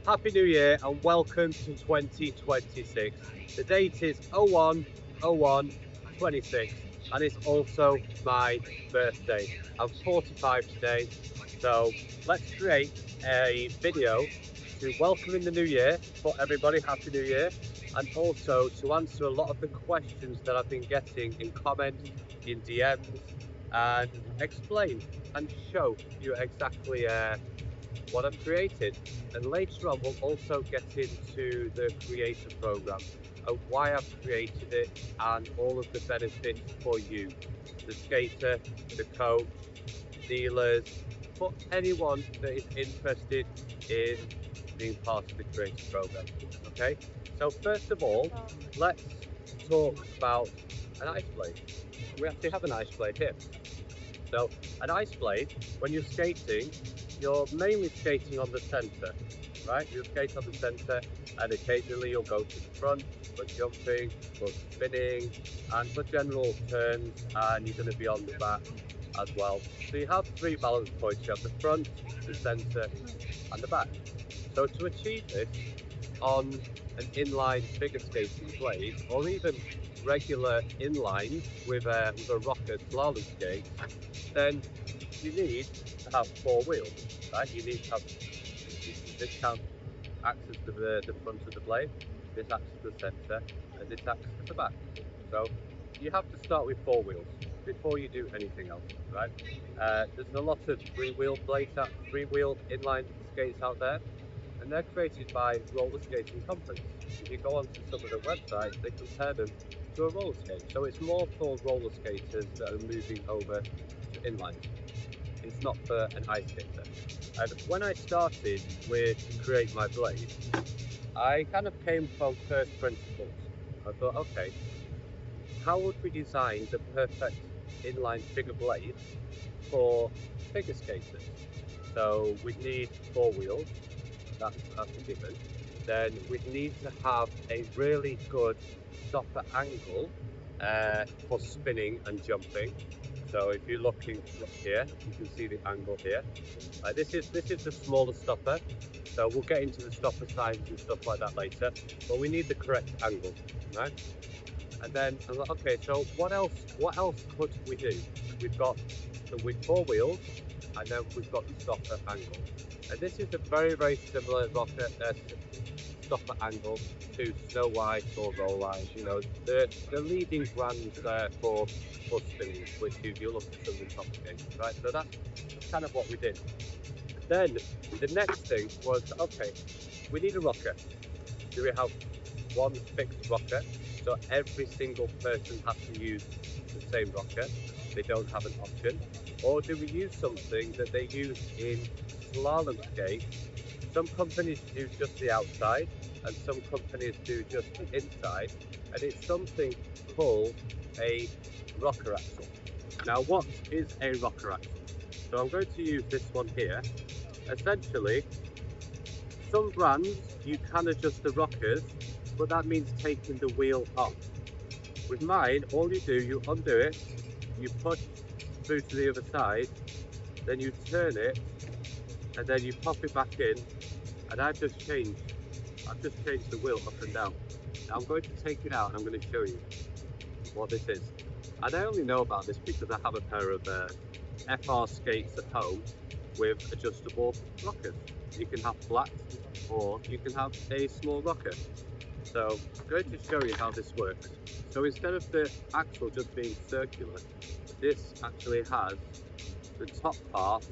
Happy New Year and welcome to 2026. The date is 01/01/26 and it's also my birthday. I'm 45 today, so let's create a video to welcome in the new year for everybody. Happy New Year, and also to answer a lot of the questions that I've been getting in comments, in DMs, and explain and show you exactly what I've created. And later on, we'll also get into the creator program and why I've created it and all of the benefits for you, the skater, the coach, dealers, for anyone that is interested in being part of the creator program. Okay, so first of all, let's talk about an ice blade. We actually have an ice blade here. So an ice blade, when you're skating, you're mainly skating on the center, right? You'll skate on the center, and occasionally you'll go to the front for jumping, for spinning, and for general turns, and you're going to be on the back as well. So you have three balance points. You have the front, the center, and the back. So to achieve this on an inline figure skating blade, or even regular inline with a rocker slalom skate, then you need to have four wheels, right? You need to have this count acts as the front of the blade, this acts as the center, and this acts as the back. So you have to start with four wheels before you do anything else, right? There's a lot of three-wheel inline skates out there, and they're created by roller skating companies. If you go onto some of the websites, they compare them to a roller skate. So it's more for roller skaters that are moving over to inline. It's not for an ice skater. And when I started with to create my blade, I kind of came from first principles. I thought, okay, how would we design the perfect inline figure blade for figure skaters? So we'd need four wheels, that's a given. Then we'd need to have a really good stopper angle for spinning and jumping. So if you're looking up here, you can see the angle here. This is the smaller stopper, so we'll get into the stopper sizes and stuff like that later. But we need the correct angle, right? And then I'm like, okay, so what else? What else could we do? We've got the with four wheels, and then we've got the stopper angle. And this is a very similar stopper angle to Snow White or Roll Line. You know, the leading brands there for spinning, which you look at some of the top skates, right? So that's kind of what we did. Then the next thing was, okay, we need a rocker. Do we have one fixed rocker? So every single person has to use the same rocker. They don't have an option. Or do we use something that they use in slalom skates? Some companies do just the outside, and some companies do just the inside, and it's something called a rocker axle. Now, what is a rocker axle? So I'm going to use this one here. Essentially, some brands you can adjust the rockers, but that means taking the wheel off. With mine, all you do, you undo it, you push through to the other side, then you turn it, and then you pop it back in, and I've just changed the wheel up and down. Now I'm going to take it out and I'm going to show you what this is. And I only know about this because I have a pair of FR skates at home with adjustable rockers. You can have flat or you can have a small rocker. So I'm going to show you how this works. So instead of the axle just being circular, this actually has the top part.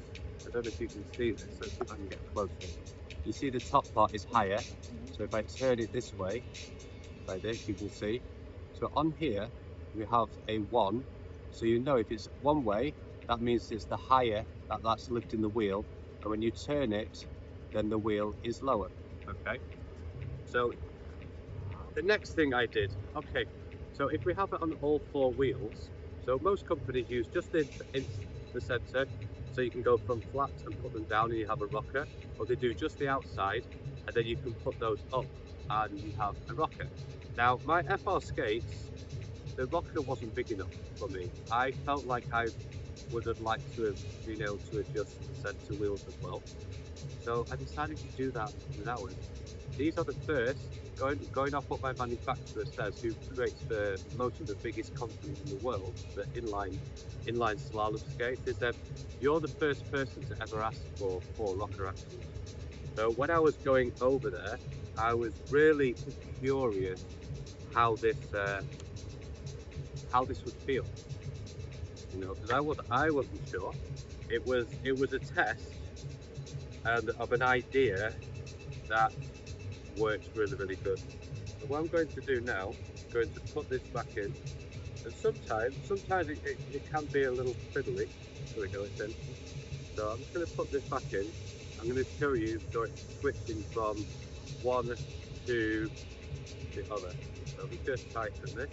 I don't know if you can see this, so if I can get closer. You see the top part is higher. So if I turn it this way, like this, you can see. So on here, we have a 1. So you know if it's one way, that means it's the higher that's lifting the wheel. And when you turn it, then the wheel is lower. Okay. So the next thing I did, okay, so if we have it on all four wheels, so most companies use just in the center, so you can go from flat and put them down and you have a rocker, or they do just the outside, and then you can put those up and you have a rocker. Now, my FR skates, the rocker wasn't big enough for me. I felt like I would have liked to have been able to adjust the centre wheels as well. So I decided to do that without it. These are the first, going off what my manufacturer says, who creates for most of the biggest companies in the world, the inline slalom skates, is that you're the first person to ever ask for 4 rocker axles. So when I was going over there, I was really curious how this would feel, you know, because I wasn't sure. It was a test and of an idea that works really good. So what I'm going to do now, I'm going to put this back in, and sometimes it can be a little fiddly. There we go, it's in. So I'm just going to put this back in. I'm going to show you so it's switching from one to the other. So we just tighten this.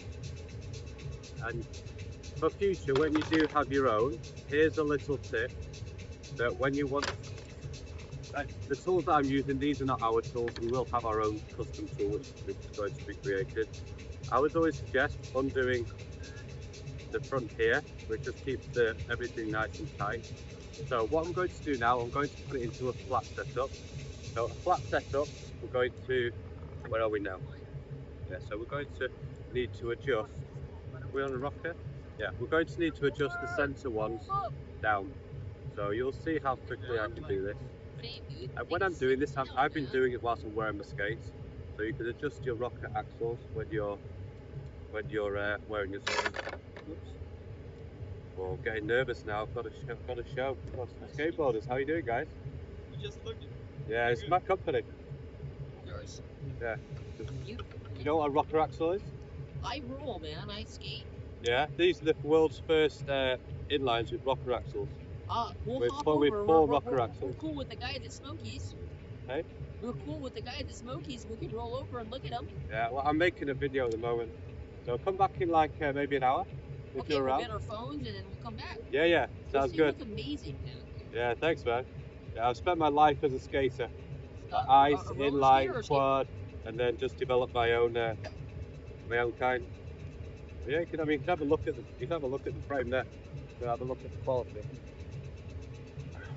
And for future, when you do have your own, here's a little tip that when you want, the tools that I'm using, these are not our tools. We will have our own custom tool which is going to be created. I would always suggest undoing the front here, which just keeps everything nice and tight. So what I'm going to do now, I'm going to put it into a flat setup. So a flat setup, we're going to, where are we now? Yeah, so we're going to need to adjust. Are we on a rocker? Yeah, we're going to need to adjust the centre ones down. So you'll see how quickly I can do this. And when I'm doing this, I've been doing it whilst I'm wearing my skates. So you can adjust your rocker axles when you're wearing your skates. Oops. Well, I'm getting nervous now. I've got a show. Oh, skateboarders, how are you doing, guys? You just looked at me. Yeah, it's my company. Yours. Yeah. You know what a rocker axle is? I roll, man. I skate. Yeah, these are the world's first inlines with rocker axles. We'll With hop four over. rocker axles. We're cool with the guy at the Smokies. Hey? We're cool with the guy at the Smokies. We can roll over and look at him. Yeah, well, I'm making a video at the moment. So come back in like maybe an hour if Okay, you're we'll around. get our phones and then we'll come back. Yeah, sounds good. You look amazing, man. Yeah, thanks, man. Yeah, I've spent my life as a skater. Ice, inline, quad, and then just developed my own kind. But yeah, you can have a look at the frame there. You can have a look at the quality.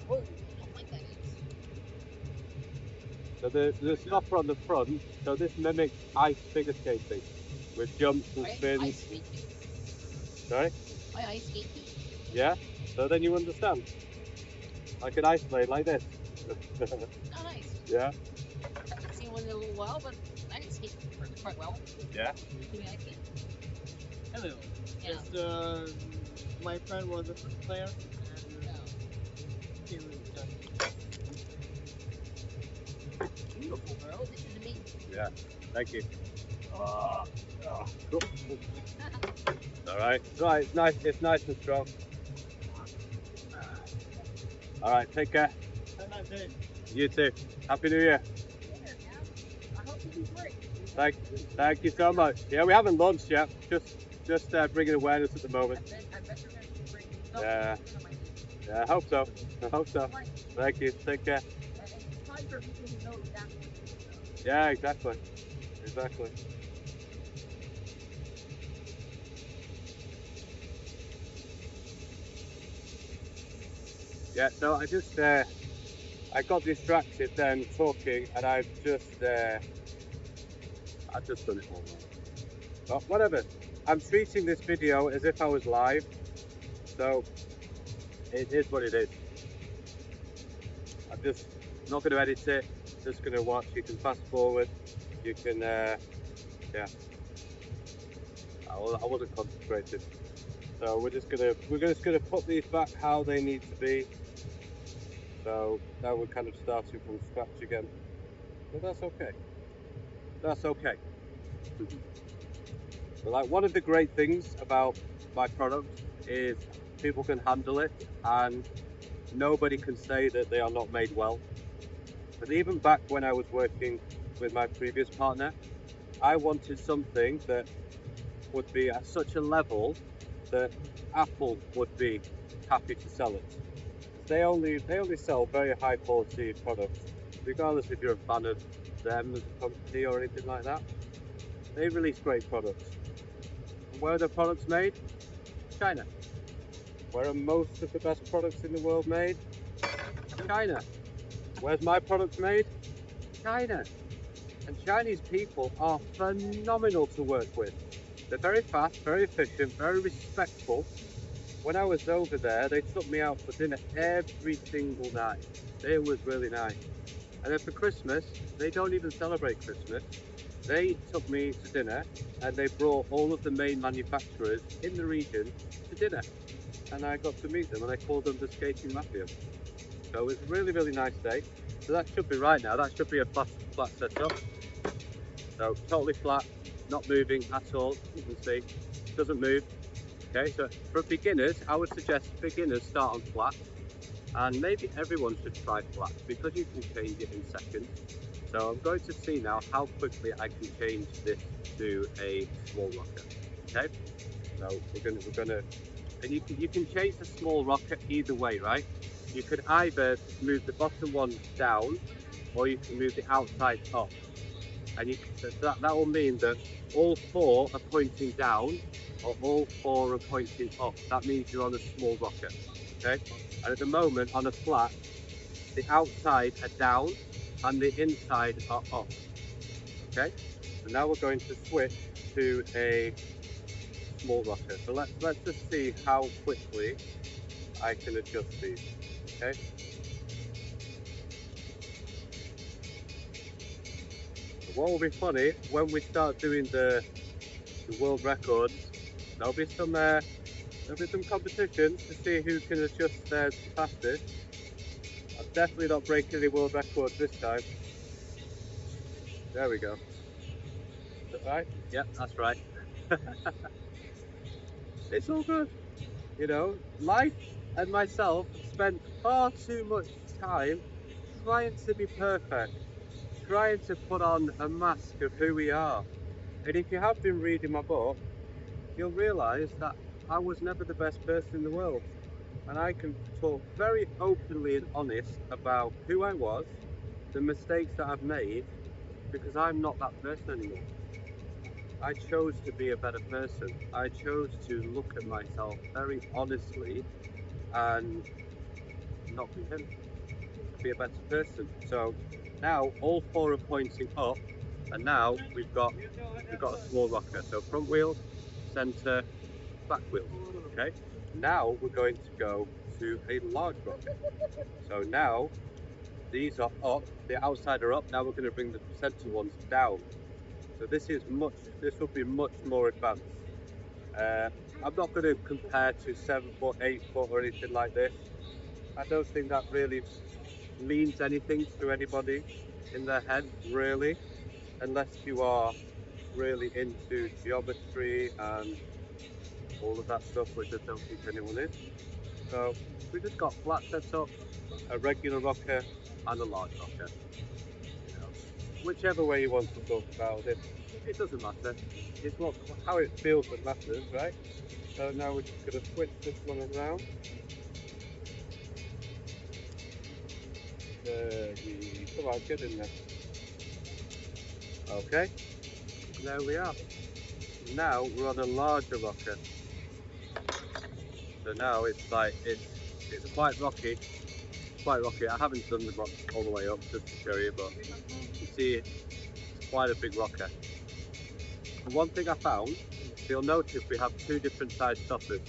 Whoa, I like that. So the stopper on the front, so this mimics ice figure skating with jumps and spins. I ice skate. Sorry? I ice skate. Yeah? So then you understand. Like an ice blade like this. Oh, nice. Yeah? I haven't seen one in a little while, but I can skate quite well. Yeah? Hello. Yeah. Yes, my friend was a foot player, and he was just beautiful, bro. This is amazing. Yeah. Thank you. Cool. Alright. Right, it's nice and strong. Alright, take care. Have a nice day. You too. Happy New Year. I hope you do great. Thank you so much. Yeah, we haven't launched yet. Just bringing awareness at the moment. I bet you're going to be great. Yeah. Yeah, I hope so. Thank you. Take care. It's probably for people who know exactly. Yeah, exactly. Yeah, so I got distracted then talking, and I've just done it all wrong. But whatever. I'm treating this video as if I was live, so it is what it is. I'm just not going to edit it. Just going to watch. You can fast forward. You can, yeah. I wasn't concentrated. So we're just gonna put these back how they need to be. So now we're kind of starting from scratch again. But that's okay. That's okay. But like, one of the great things about my product is people can handle it, and nobody can say that they are not made well. But even back when I was working with my previous partner, I wanted something that would be at such a level that Apple would be happy to sell it. They only sell very high quality products, regardless if you're a fan of them as a company or anything like that. They release great products. And where are the products made? China. Where are most of the best products in the world made? China. Where's my products made? China. And Chinese people are phenomenal to work with. They're very fast, very efficient, very respectful. When I was over there, they took me out for dinner every single night. It was really nice. And then for Christmas, they don't even celebrate Christmas. They took me to dinner and they brought all of the main manufacturers in the region to dinner. And I got to meet them and I called them the skating mafia. So it was a really, really nice day. So that should be right now. That should be a flat setup. So totally flat, not moving at all. You can see, doesn't move. Okay, so for beginners, I would suggest beginners start on flat. And maybe everyone should try flat because you can change it in seconds. So I'm going to see now how quickly I can change this to a small rocker. Okay, so we're gonna, and you can change the small rocker either way, right? You could either move the bottom one down, or you can move the outside up, and that will mean that all four are pointing down, or all four are pointing up. That means you're on a small rocker. Okay, and at the moment on a flat, the outside are down and the inside are up. Okay, so now we're going to switch to a small rocker. So let's just see how quickly I can adjust these. Okay. So what will be funny when we start doing the world records? There'll be some competitions to see who can adjust theirs fastest. I'm definitely not breaking any world records this time. There we go. Is that right? Yep, that's right. It's all good. You know, life and myself spent far too much time trying to be perfect, trying to put on a mask of who we are. And if you have been reading my book, you'll realise that I was never the best person in the world. And I can talk very openly and honest about who I was, the mistakes that I've made, because I'm not that person anymore. I chose to be a better person. I chose to look at myself very honestly and not be him, be a better person. So now all four are pointing up, and now we've got a small rocker. So front wheel, center, back wheel. Okay. Now we're going to go to a large rocker. So now these are up, the outside are up. Now we're going to bring the center ones down. So this will be much more advanced. I'm not going to compare to 7 foot, 8 foot, or anything like this. I don't think that really means anything to anybody in their head, really, unless you are really into geometry and all of that stuff, which I don't think anyone is. So we just got flat setup, a regular rocker, and a large rocker. You know, whichever way you want to talk about it, it doesn't matter. It's how it feels that matters, right? So now we're just going to switch this one around. Come on, get in there. Okay, there we are. Now we're on a larger rocker. So now it's quite rocky. Quite rocky. I haven't done the rock all the way up just to show you, but you see it's quite a big rocker. And one thing I found, you'll notice we have two different size stoppers.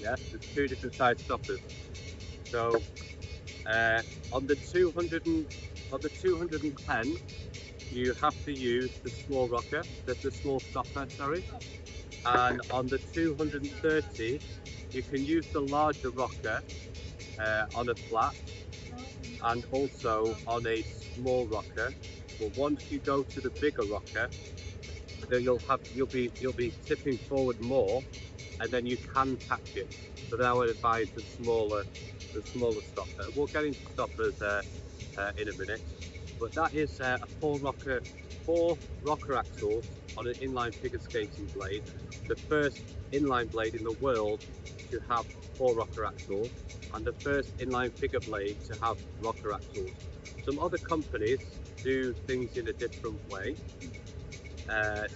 Yeah, there's two different size stoppers. So on the 210, you have to use the small rocker, the small stopper, sorry. And on the 230, you can use the larger rocker on a flat and also on a small rocker. But once you go to the bigger rocker, then you'll be tipping forward more, and then you can catch it. So then I would advise the smaller stopper. We'll get into stoppers in a minute, but that is a four rocker axles on an inline figure skating blade. The first inline blade in the world to have four rocker axles, and the first inline figure blade to have rocker axles. Some other companies do things in a different way.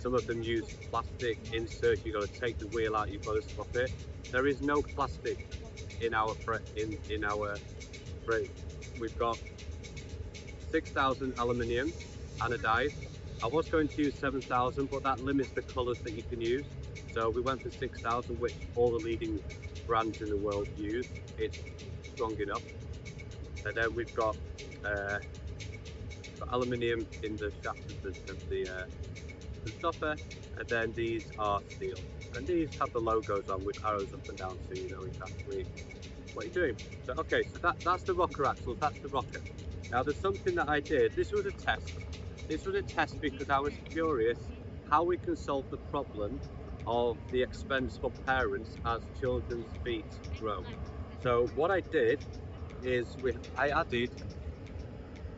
Some of them use plastic. In Cirque, you've got to take the wheel out, you've got to swap it. There is no plastic in our frame. We've got 6,000 aluminium anodized. I was going to use 7,000, but that limits the colours that you can use. So we went for 6,000, which all the leading brands in the world use. It's strong enough. And then we've got aluminium in the shaft of the stopper, and then these are steel. And these have the logos on with arrows up and down, so you know exactly what you're doing. So okay, so that's the rocker axles, that's the rocker. Now there's something that I did. This was a test. This was a test because I was curious how we can solve the problem of the expense for parents as children's feet grow. So what I did is I added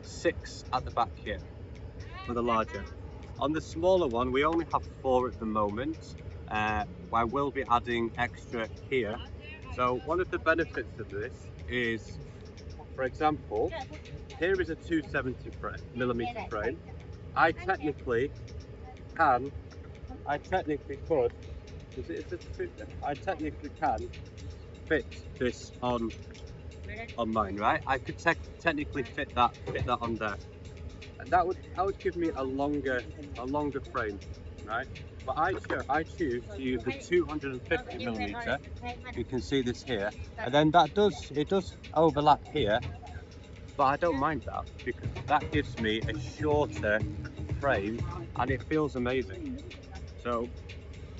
6 at the back here for the larger. On the smaller one, we only have 4 at the moment. I will be adding extra here. So one of the benefits of this is, for example, here is a 270mm frame. I technically can fit this on mine, right? I could technically fit that on there, and that would give me a longer frame, right? But I choose to use the 250mm. You can see this here, and then it does overlap here, but I don't mind that because that gives me a shorter frame and it feels amazing. So,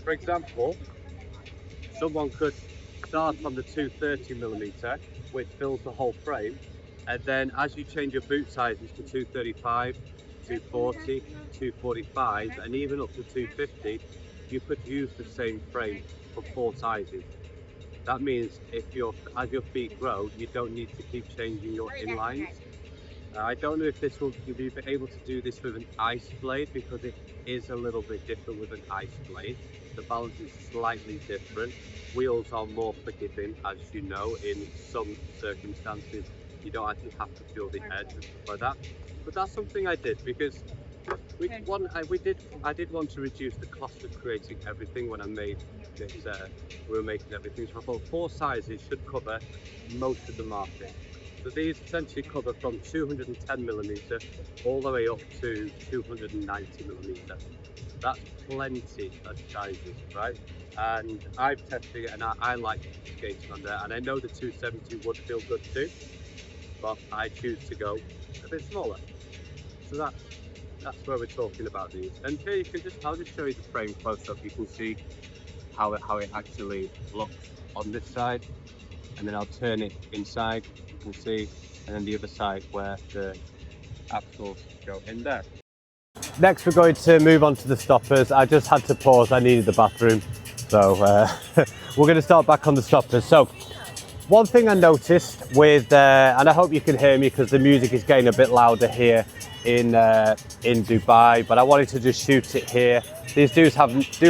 for example, someone could start on the 230mm, which fills the whole frame, and then as you change your boot sizes to 235, 240, 245, and even up to 250, you could use the same frame for 4 sizes. That means as your feet grow, you don't need to keep changing your inlines. I don't know if you'll be able to do this with an ice blade, because it is a little bit different with an ice blade. The balance is slightly different. Wheels are more forgiving, as you know, in some circumstances. You don't actually have to feel the edge and stuff like that. But that's something I did because I did want to reduce the cost of creating everything when I made this. We were making everything, so I thought 4 sizes should cover most of the market. So these essentially cover from 210mm all the way up to 290mm. That's plenty of sizes, right? And I've tested it and I like skating on there, and I know the 270 would feel good too, but I choose to go a bit smaller. So that's where we're talking about these. And here I'll just show you the frame close up. You can see how it actually looks on this side, and then I'll turn it inside. You can see, and then the other side where the axles go in there. Next we're going to move on to the stoppers. I just had to pause, I needed the bathroom, so we're going to start back on the stoppers. So one thing I noticed with, and I hope you can hear me because the music is getting a bit louder here in Dubai, but I wanted to just shoot it here. These do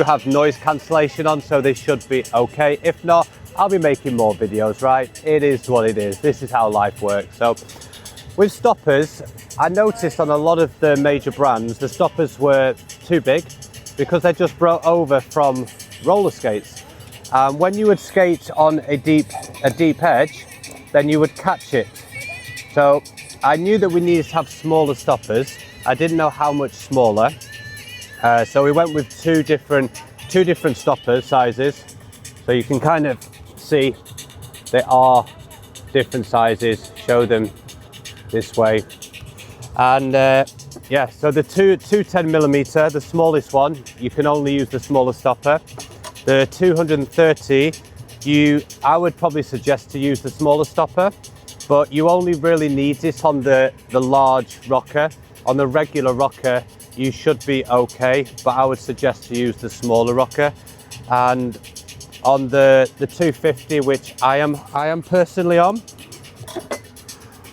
have noise cancellation on, so they should be okay. If not, I'll be making more videos, right? It is what it is. This is how life works. So with stoppers, I noticed on a lot of the major brands, the stoppers were too big because they just broke over from roller skates. When you would skate on a deep edge, then you would catch it. So I knew that we needed to have smaller stoppers. I didn't know how much smaller. So we went with two different stopper sizes. So you can kind of see they are different sizes. Show them this way. And yeah, so the 210mm, the smallest one, you can only use the smaller stopper. The 230, I would probably suggest to use the smaller stopper, but you only really need this on the large rocker. On the regular rocker, you should be okay, but I would suggest to use the smaller rocker. And on the 250, which I am personally on,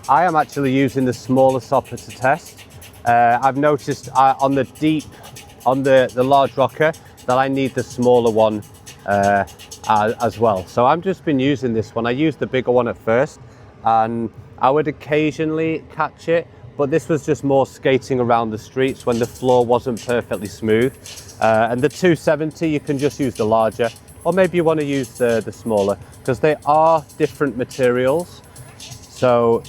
I am actually using the smaller stopper to test. I've noticed on the large rocker that I need the smaller one as well. So I've just been using this one. I used the bigger one at first, and I would occasionally catch it, but this was just more skating around the streets when the floor wasn't perfectly smooth. And the 270, you can just use the larger, or maybe you want to use the smaller, because they are different materials. So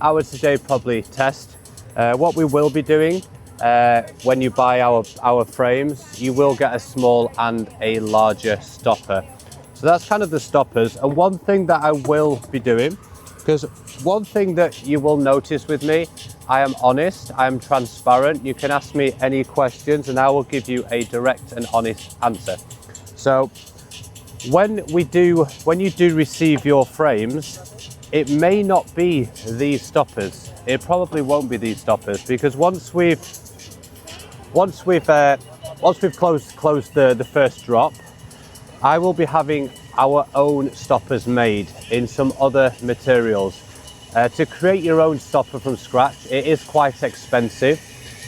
I would suggest probably test. What we will be doing when you buy our frames, you will get a small and a larger stopper. So that's kind of the stoppers. And one thing that I will be doing, because one thing that you will notice with me, I am honest, I am transparent. You can ask me any questions and I will give you a direct and honest answer. So when you do receive your frames, it may not be these stoppers. It probably won't be these stoppers, because once we've closed the first drop, I will be having our own stoppers made in some other materials. To create your own stopper from scratch, it is quite expensive.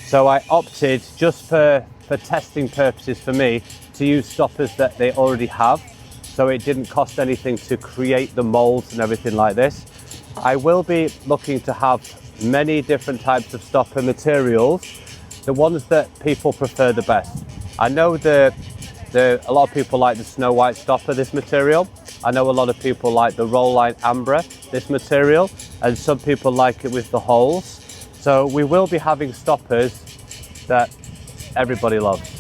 So I opted, just for testing purposes for me, to use stoppers that they already have. So it didn't cost anything to create the molds and everything like this. I will be looking to have many different types of stopper materials, the ones that people prefer the best. I know a lot of people like the Snow White stopper, this material. I know a lot of people like the Roll Line Ambra, this material, and some people like it with the holes. So we will be having stoppers that everybody loves.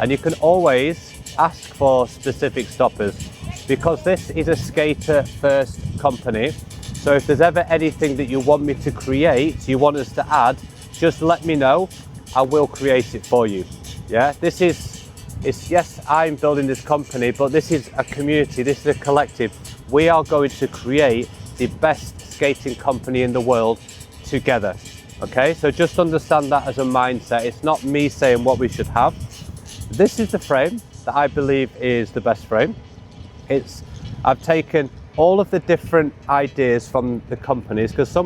And you can always ask for specific stoppers, because this is a skater first company. So if there's ever anything that you want me to create, you want us to add, just let me know. I will create it for you. Yeah, yes, I'm building this company, but this is a community, this is a collective. We are going to create the best skating company in the world together. Okay, so just understand that as a mindset. It's not me saying what we should have. This is the frame that I believe is the best frame. I've taken all of the different ideas from the companies, because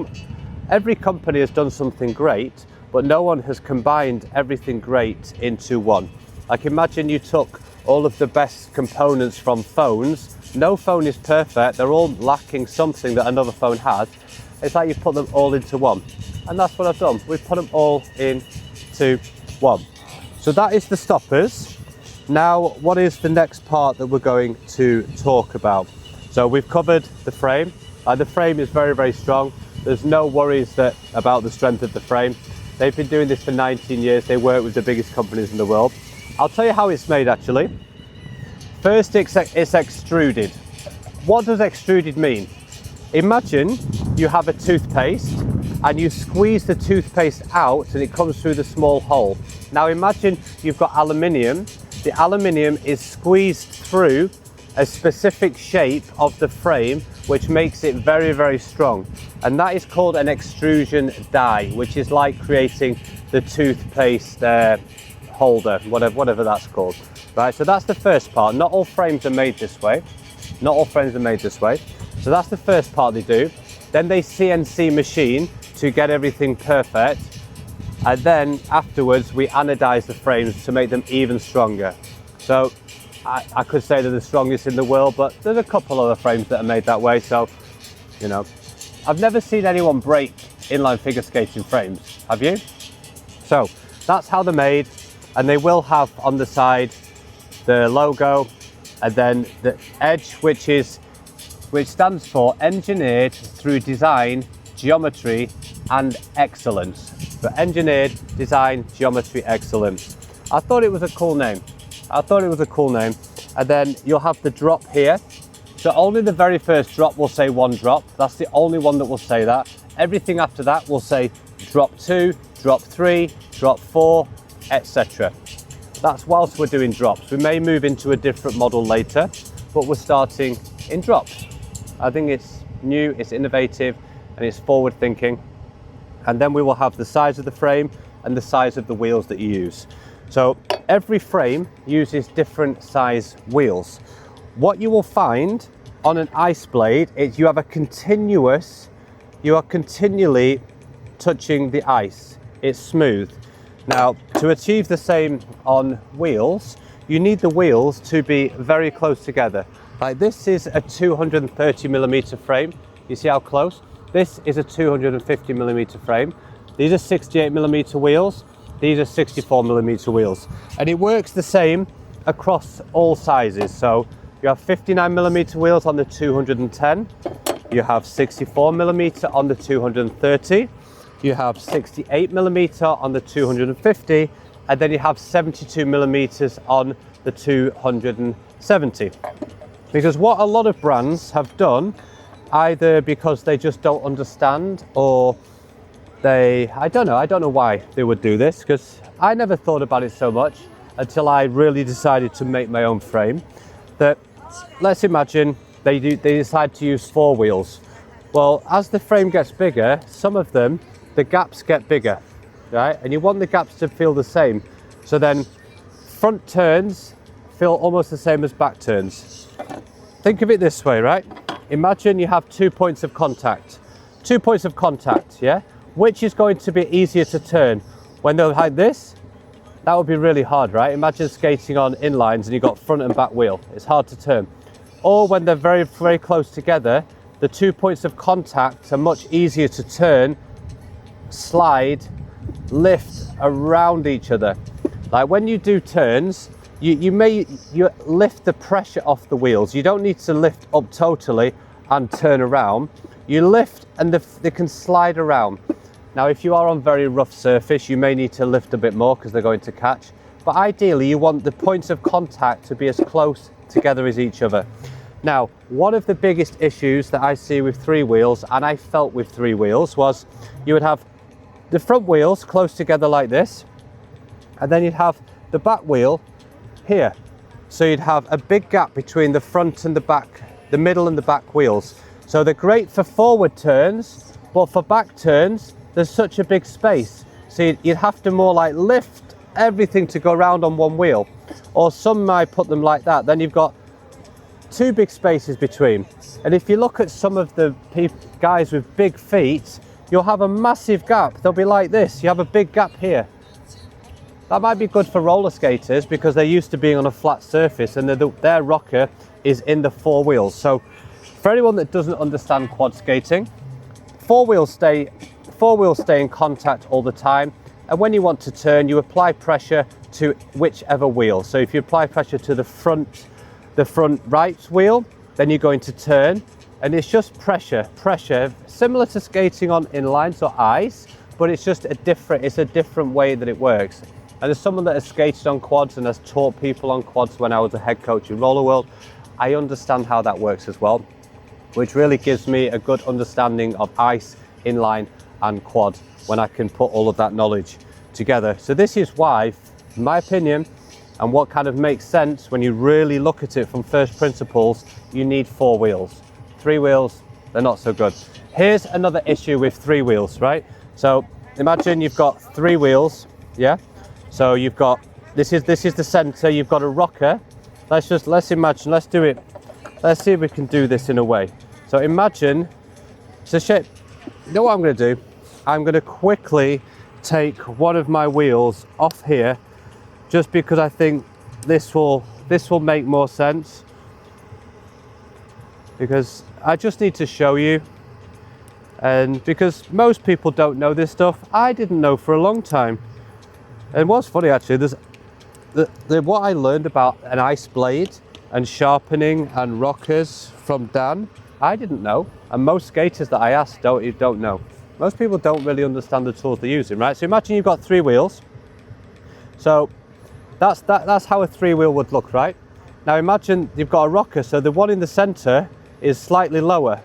every company has done something great, but no one has combined everything great into one. Like, imagine you took all of the best components from phones. No phone is perfect. They're all lacking something that another phone has. It's like you put them all into one. And that's what I've done. We've put them all into one. So that is the stoppers. Now, what is the next part that we're going to talk about? So we've covered the frame. The frame is very, very strong. There's no worries about the strength of the frame. They've been doing this for 19 years. They work with the biggest companies in the world. I'll tell you how it's made actually. First, it's extruded. What does extruded mean? Imagine you have a toothpaste and you squeeze the toothpaste out and it comes through the small hole. Now imagine you've got aluminium. The aluminium is squeezed through a specific shape of the frame, which makes it very, very strong. And that is called an extrusion die, which is like creating the toothpaste holder, whatever that's called. Right, so that's the first part. Not all frames are made this way. Not all frames are made this way. So that's the first part they do. Then they CNC machine to get everything perfect. And then afterwards, we anodize the frames to make them even stronger. So I could say they're the strongest in the world, but there's a couple other frames that are made that way. So, you know, I've never seen anyone break inline figure skating frames. Have you? So that's how they're made. And they will have on the side the logo, and then the edge, which stands for engineered through design, geometry and excellence. So engineered, design, geometry, excellence. I thought it was a cool name. And then you'll have the drop here. So only the very first drop will say one drop. That's the only one that will say that. Everything after that will say drop 2, drop 3, drop 4, etc. That's whilst we're doing drops. We may move into a different model later, but we're starting in drops. I think it's new, it's innovative, and it's forward thinking. And then we will have the size of the frame and the size of the wheels that you use. So every frame uses different size wheels. What you will find on an ice blade is you are continually touching the ice. It's smooth. Now, to achieve the same on wheels, you need the wheels to be very close together. Like, this is a 230 millimeter frame. You see how close? This is a 250 millimeter frame. These are 68mm wheels. These are 64mm wheels. And it works the same across all sizes. So you have 59mm wheels on the 210. You have 64mm on the 230. You have 68mm on the 250. And then you have 72mm on the 270. Because what a lot of brands have done, either because they just don't understand, or I don't know why they would do this, because I never thought about it so much until I really decided to make my own frame. That, let's imagine they decide to use 4 wheels. Well, as the frame gets bigger, some of them, the gaps get bigger, right? And you want the gaps to feel the same. So then front turns feel almost the same as back turns. Think of it this way, right? Imagine you have 2 points of contact. 2 points of contact, yeah? Which is going to be easier to turn? When they're like this, that would be really hard, right? Imagine skating on inlines and you've got front and back wheel. It's hard to turn. Or when they're very, very close together, the 2 points of contact are much easier to turn, slide, lift around each other. Like when you do turns, you lift the pressure off the wheels. You don't need to lift up totally and turn around. You lift and they can slide around. Now, if you are on very rough surface, you may need to lift a bit more because they're going to catch. But ideally, you want the points of contact to be as close together as each other. Now, one of the biggest issues that I see with 3 wheels, and I felt with 3 wheels, was you would have the front wheels close together like this, and then you'd have the back wheel here. So you'd have a big gap between the front and the back, the middle and the back wheels. So they're great for forward turns, but for back turns, there's such a big space. So you'd have to more like lift everything to go around on one wheel. Or some might put them like that. Then you've got 2 big spaces between. And if you look at some of the guys with big feet, you'll have a massive gap. They'll be like this. You have a big gap here. That might be good for roller skaters because they're used to being on a flat surface and their rocker is in the 4 wheels. So for anyone that doesn't understand quad skating, 4 wheels stay in contact all the time. And when you want to turn, you apply pressure to whichever wheel. So if you apply pressure to the front right wheel, then you're going to turn. And it's just pressure, similar to skating on inlines or ice, but it's just a different way that it works. And as someone that has skated on quads and has taught people on quads when I was a head coach in Roller World, I understand how that works as well, which really gives me a good understanding of ice, inline and quad when I can put all of that knowledge together. So this is why, in my opinion, and what kind of makes sense when you really look at it from first principles, you need 4 wheels. 3 wheels, they're not so good. Here's another issue with 3 wheels, right? So imagine you've got 3 wheels, yeah? So you've got, this is the center, you've got a rocker. Let's do it. Let's see if we can do this in a way. So imagine, you know what I'm gonna do? I'm gonna quickly take one of my wheels off here, just because I think this will make more sense. Because I just need to show you, and because most people don't know this stuff, I didn't know for a long time. And what's funny actually, there's what I learned about an ice blade and sharpening and rockers from Dan, I didn't know, and most skaters that I asked don't know. Most people don't really understand the tools they're using, right? So imagine you've got 3 wheels. So that's how a 3 wheel would look, right? Now imagine you've got a rocker, so the one in the center is slightly lower.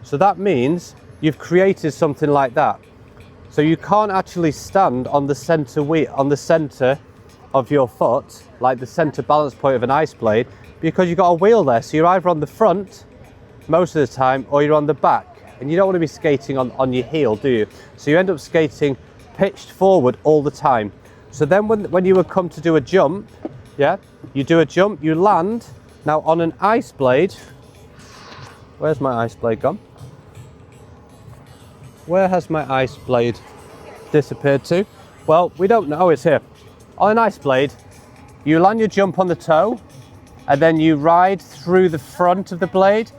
So that means you've created something like that. So you can't actually stand on the center of your foot, like the center balance point of an ice blade, because you've got a wheel there. So you're either on the front most of the time, or you're on the back. And you don't want to be skating on your heel, do you? So you end up skating pitched forward all the time. So then when you would come to do a jump, yeah, you do a jump, you land. Now on an ice blade, where's my ice blade gone? Where has my ice blade disappeared to? Well, we don't know, it's here. On an ice blade, you land your jump on the toe, and then you ride through the front of the blade,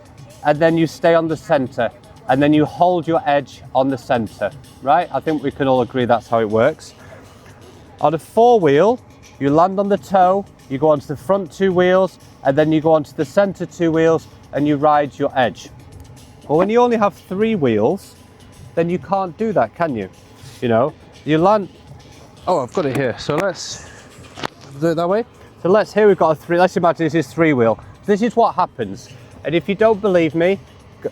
and then you stay on the center. and then you hold your edge on the center, right? I think we can all agree that's how it works. On a 4-wheel, you land on the toe, you go onto the front 2 wheels, and then you go onto the center 2 wheels, and you ride your edge. Well, when you only have 3 wheels, then you can't do that, can you? You know, you land. Oh, I've got it here. So let's do it that way. So here we've got a 3. Let's imagine this is 3-wheel. This is what happens. And if you don't believe me,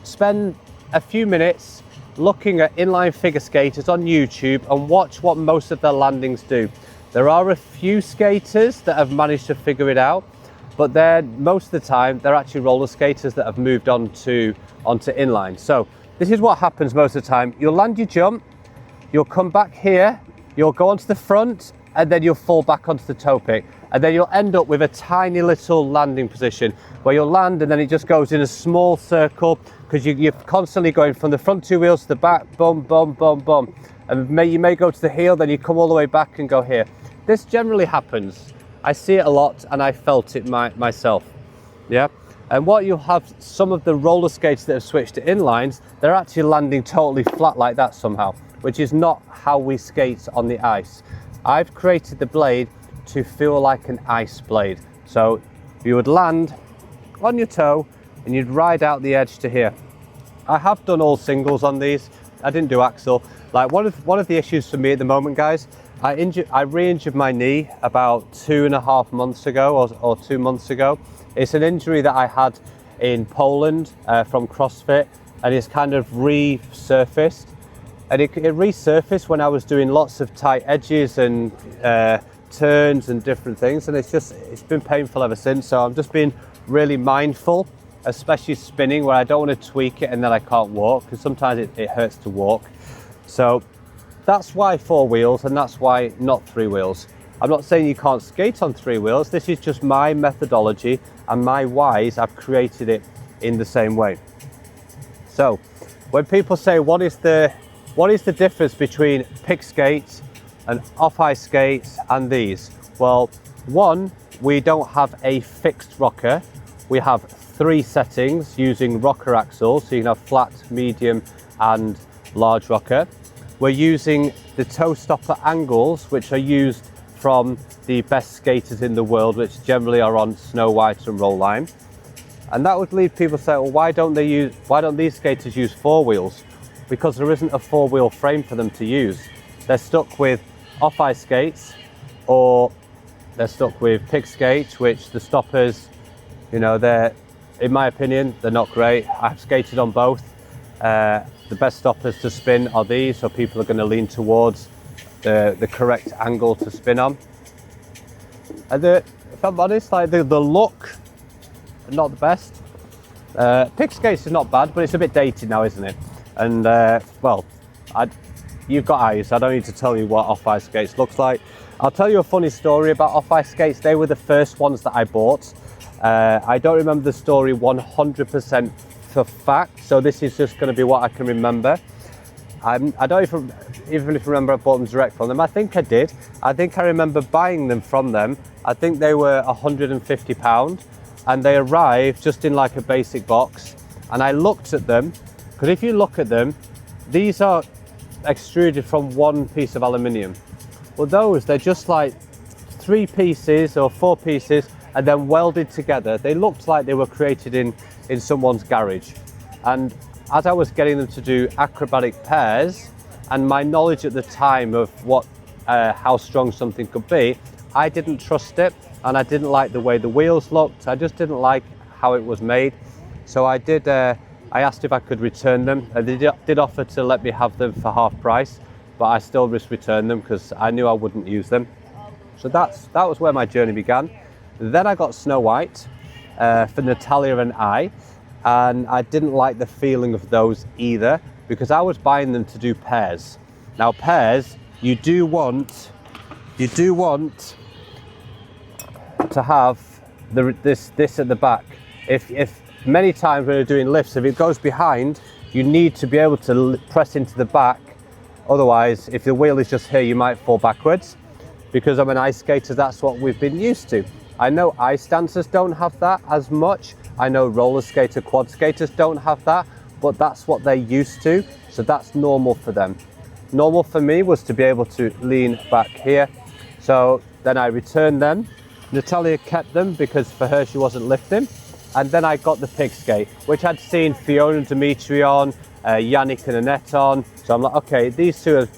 spend a few minutes looking at inline figure skaters on YouTube and watch what most of their landings do. There are a few skaters that have managed to figure it out, but most of the time they're actually roller skaters that have moved onto inline. So this is what happens most of the time. You'll land your jump, you'll come back here, you'll go onto the front, and then you'll fall back onto the toe pick. And then you'll end up with a tiny little landing position where you'll land, and then it just goes in a small circle because you're constantly going from the front 2 wheels to the back, bum, bum, bum, bum. And you may go to the heel, then you come all the way back and go here. This generally happens. I see it a lot, and I felt it myself. Yeah. And what you'll have, some of the roller skates that have switched to inlines, they're actually landing totally flat like that somehow, which is not how we skate on the ice. I've created the blade to feel like an ice blade. So you would land on your toe and you'd ride out the edge to here. I have done all singles on these. I didn't do axle. Like one of the issues for me at the moment, guys, I re-injured my knee about 2.5 months ago or 2 months ago. It's an injury that I had in Poland from CrossFit, and it's kind of resurfaced. And it resurfaced when I was doing lots of tight edges and turns and different things, and it's been painful ever since. So I'm just being really mindful, especially spinning, where I don't want to tweak it and then I can't walk, because sometimes it hurts to walk. So that's why 4 wheels, and that's why not 3 wheels. I'm not saying you can't skate on 3 wheels. This is just my methodology and my whys. I've created it in the same way. So when people say what is the difference between pick skates and off-ice skates and these? Well, one, we don't have a fixed rocker. We have 3 settings using rocker axles, so you can have flat, medium, and large rocker. We're using the toe stopper angles, which are used from the best skaters in the world, which generally are on Snow White and Roll Line. And that would lead people to say, well, why don't these skaters use 4 wheels? Because there isn't a 4-wheel frame for them to use. They're stuck with off-ice skates, or they're stuck with pick skates, which the stoppers, you know, in my opinion, they're not great. I've skated on both. The best stoppers to spin are these, so people are going to lean towards the correct angle to spin on. And if I'm honest, like the look, not the best. Pick skates is not bad, but it's a bit dated now, isn't it? And well, you've got eyes. I don't need to tell you what off-ice skates looks like. I'll tell you a funny story about off-ice skates. They were the first ones that I bought. I don't remember the story 100% for fact, so this is just going to be what I can remember. I don't even remember I bought them direct from them. I think I did. I think I remember buying them from them. I think they were £150, and they arrived just in like a basic box. And I looked at them, because if you look at them, these are extruded from 1 piece of aluminium. Well, they're just like 3 pieces or 4 pieces and then welded together. They looked like they were created in someone's garage. And as I was getting them to do acrobatic pairs, and my knowledge at the time of how strong something could be, I didn't trust it, and I didn't like the way the wheels looked. I just didn't like how it was made. So I asked if I could return them, and they did offer to let me have them for half price, but I still just returned them because I knew I wouldn't use them. So that was where my journey began. Then I got Snow White for Natalia and I didn't like the feeling of those either, because I was buying them to do pairs. Now pairs, you do want to have this at the back. If many times when you're doing lifts, if it goes behind, you need to be able to press into the back. Otherwise, if the wheel is just here, you might fall backwards. Because I'm an ice skater, that's what we've been used to. I know ice dancers don't have that as much. I know roller skater, quad skaters don't have that. but that's what they're used to, so that's normal for them. Normal for me was to be able to lean back here, so then I returned them. Natalia kept them because for her she wasn't lifting, and then I got the pig skate, which I'd seen Fiona and Dimitri on, Yannick and Annette on, so I'm like, okay, these two are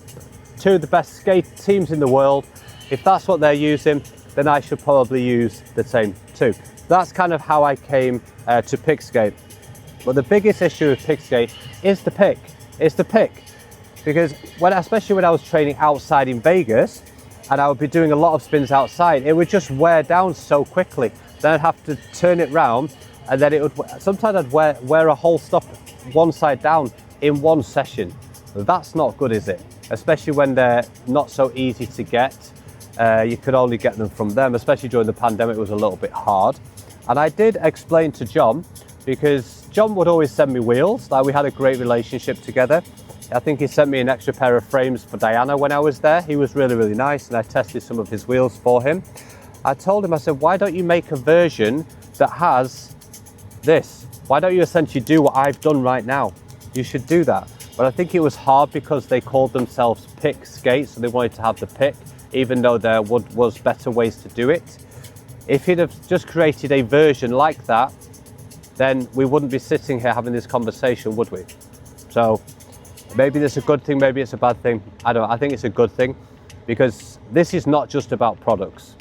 two of the best skate teams in the world. If that's what they're using, then I should probably use the same too. That's kind of how I came to pig skate. But the biggest issue with pig skate is the pick. It's the pick. Because especially when I was training outside in Vegas, and I would be doing a lot of spins outside, it would just wear down so quickly. Then I'd have to turn it round, and then it would, sometimes I'd wear a whole stop one side down in one session. That's not good, is it? Especially when they're not so easy to get. You could only get them from them, especially during the pandemic, it was a little bit hard. And I did explain to John, because John would always send me wheels, like we had a great relationship together. I think he sent me an extra pair of frames for Diana when I was there. He was really, really nice, and I tested some of his wheels for him. I told him, I said, why don't you make a version that has this? Why don't you essentially do what I've done right now? You should do that. But I think it was hard because they called themselves pick skates, so they wanted to have the pick, even though there was better ways to do it. If he'd have just created a version like that, then we wouldn't be sitting here having this conversation, would we? So maybe it's a good thing, maybe it's a bad thing. I don't know. I think it's a good thing, because this is not just about products.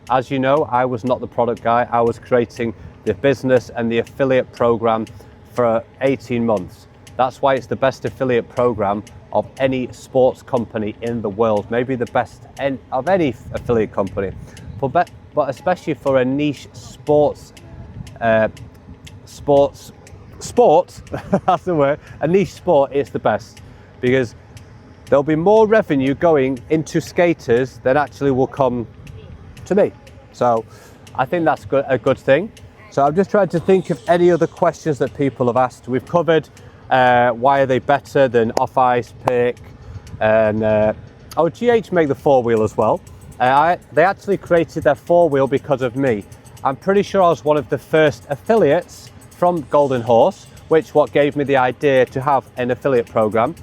As you know, I was not the product guy. I was creating the business and the affiliate program for 18 months. That's why it's the best affiliate program of any sports company in the world, maybe the best of any affiliate company. But especially for a niche sports, that's the word, a niche sport, it's the best, because there'll be more revenue going into skaters than actually will come to me. So I think that's a good thing. So I'm just trying to think of any other questions that people have asked. We've covered why are they better than off-ice pick, and GH make the four-wheel as well. They actually created their four-wheel because of me. I'm pretty sure I was one of the first affiliates from Golden Horse, which what gave me the idea to have an affiliate program.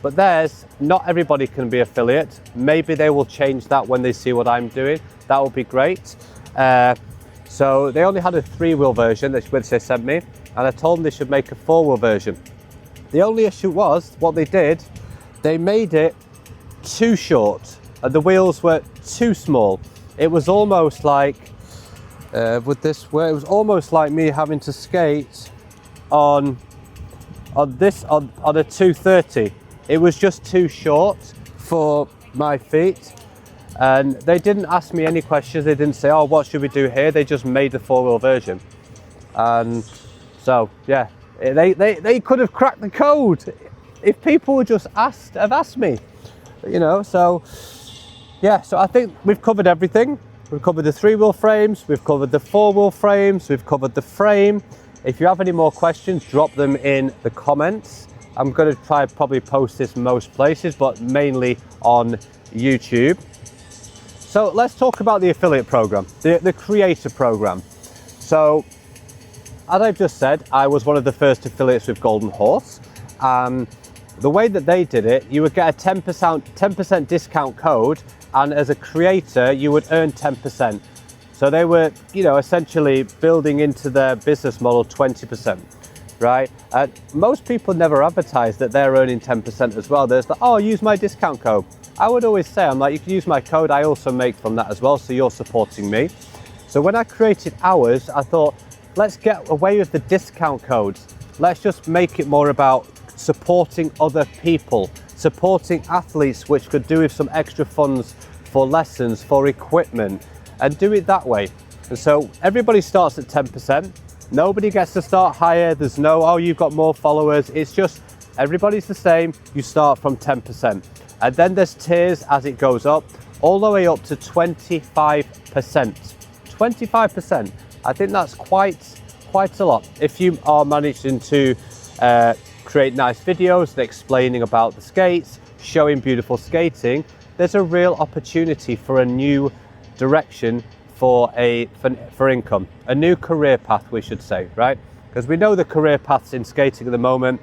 But not everybody can be affiliate. Maybe they will change that when they see what I'm doing. That would be great. So they only had a three-wheel version, which they sent me, and I told them they should make a four-wheel version. The only issue was, what they did, they made it too short, and the wheels were too small. It was almost like, it was almost like me having to skate on a 230. It was just too short for my feet. And they didn't ask me any questions. They didn't say, oh, what should we do here? They just made the four-wheel version. And so, yeah, they could have cracked the code if people would just have asked me, you know. So, yeah, so I think we've covered everything. We've covered the three-wheel frames, we've covered the four-wheel frames, we've covered the frame. If you have any more questions, drop them in the comments. I'm going to probably post this most places, but mainly on YouTube. So let's talk about the affiliate program, the creator program. So as I've just said, I was one of the first affiliates with Golden Horse. The way that they did it, you would get a 10% discount code, and as a creator, you would earn 10%. So they were, essentially building into their business model 20%, right? Most people never advertise that they're earning 10% as well. There's use my discount code. I would always say, you can use my code, I also make from that as well, so you're supporting me. So when I created ours, I thought, let's get away with the discount codes. Let's just make it more about supporting other people, supporting athletes, which could do with some extra funds for lessons, for equipment, and do it that way. And so everybody starts at 10%. Nobody gets to start higher. There's no, you've got more followers. It's just, everybody's the same. You start from 10%. And then there's tiers as it goes up, all the way up to 25%. 25%. I think that's quite a lot. If you are managing to create nice videos and explaining about the skates, showing beautiful skating, there's a real opportunity for a new direction for income, a new career path, we should say, right? Because we know the career paths in skating at the moment.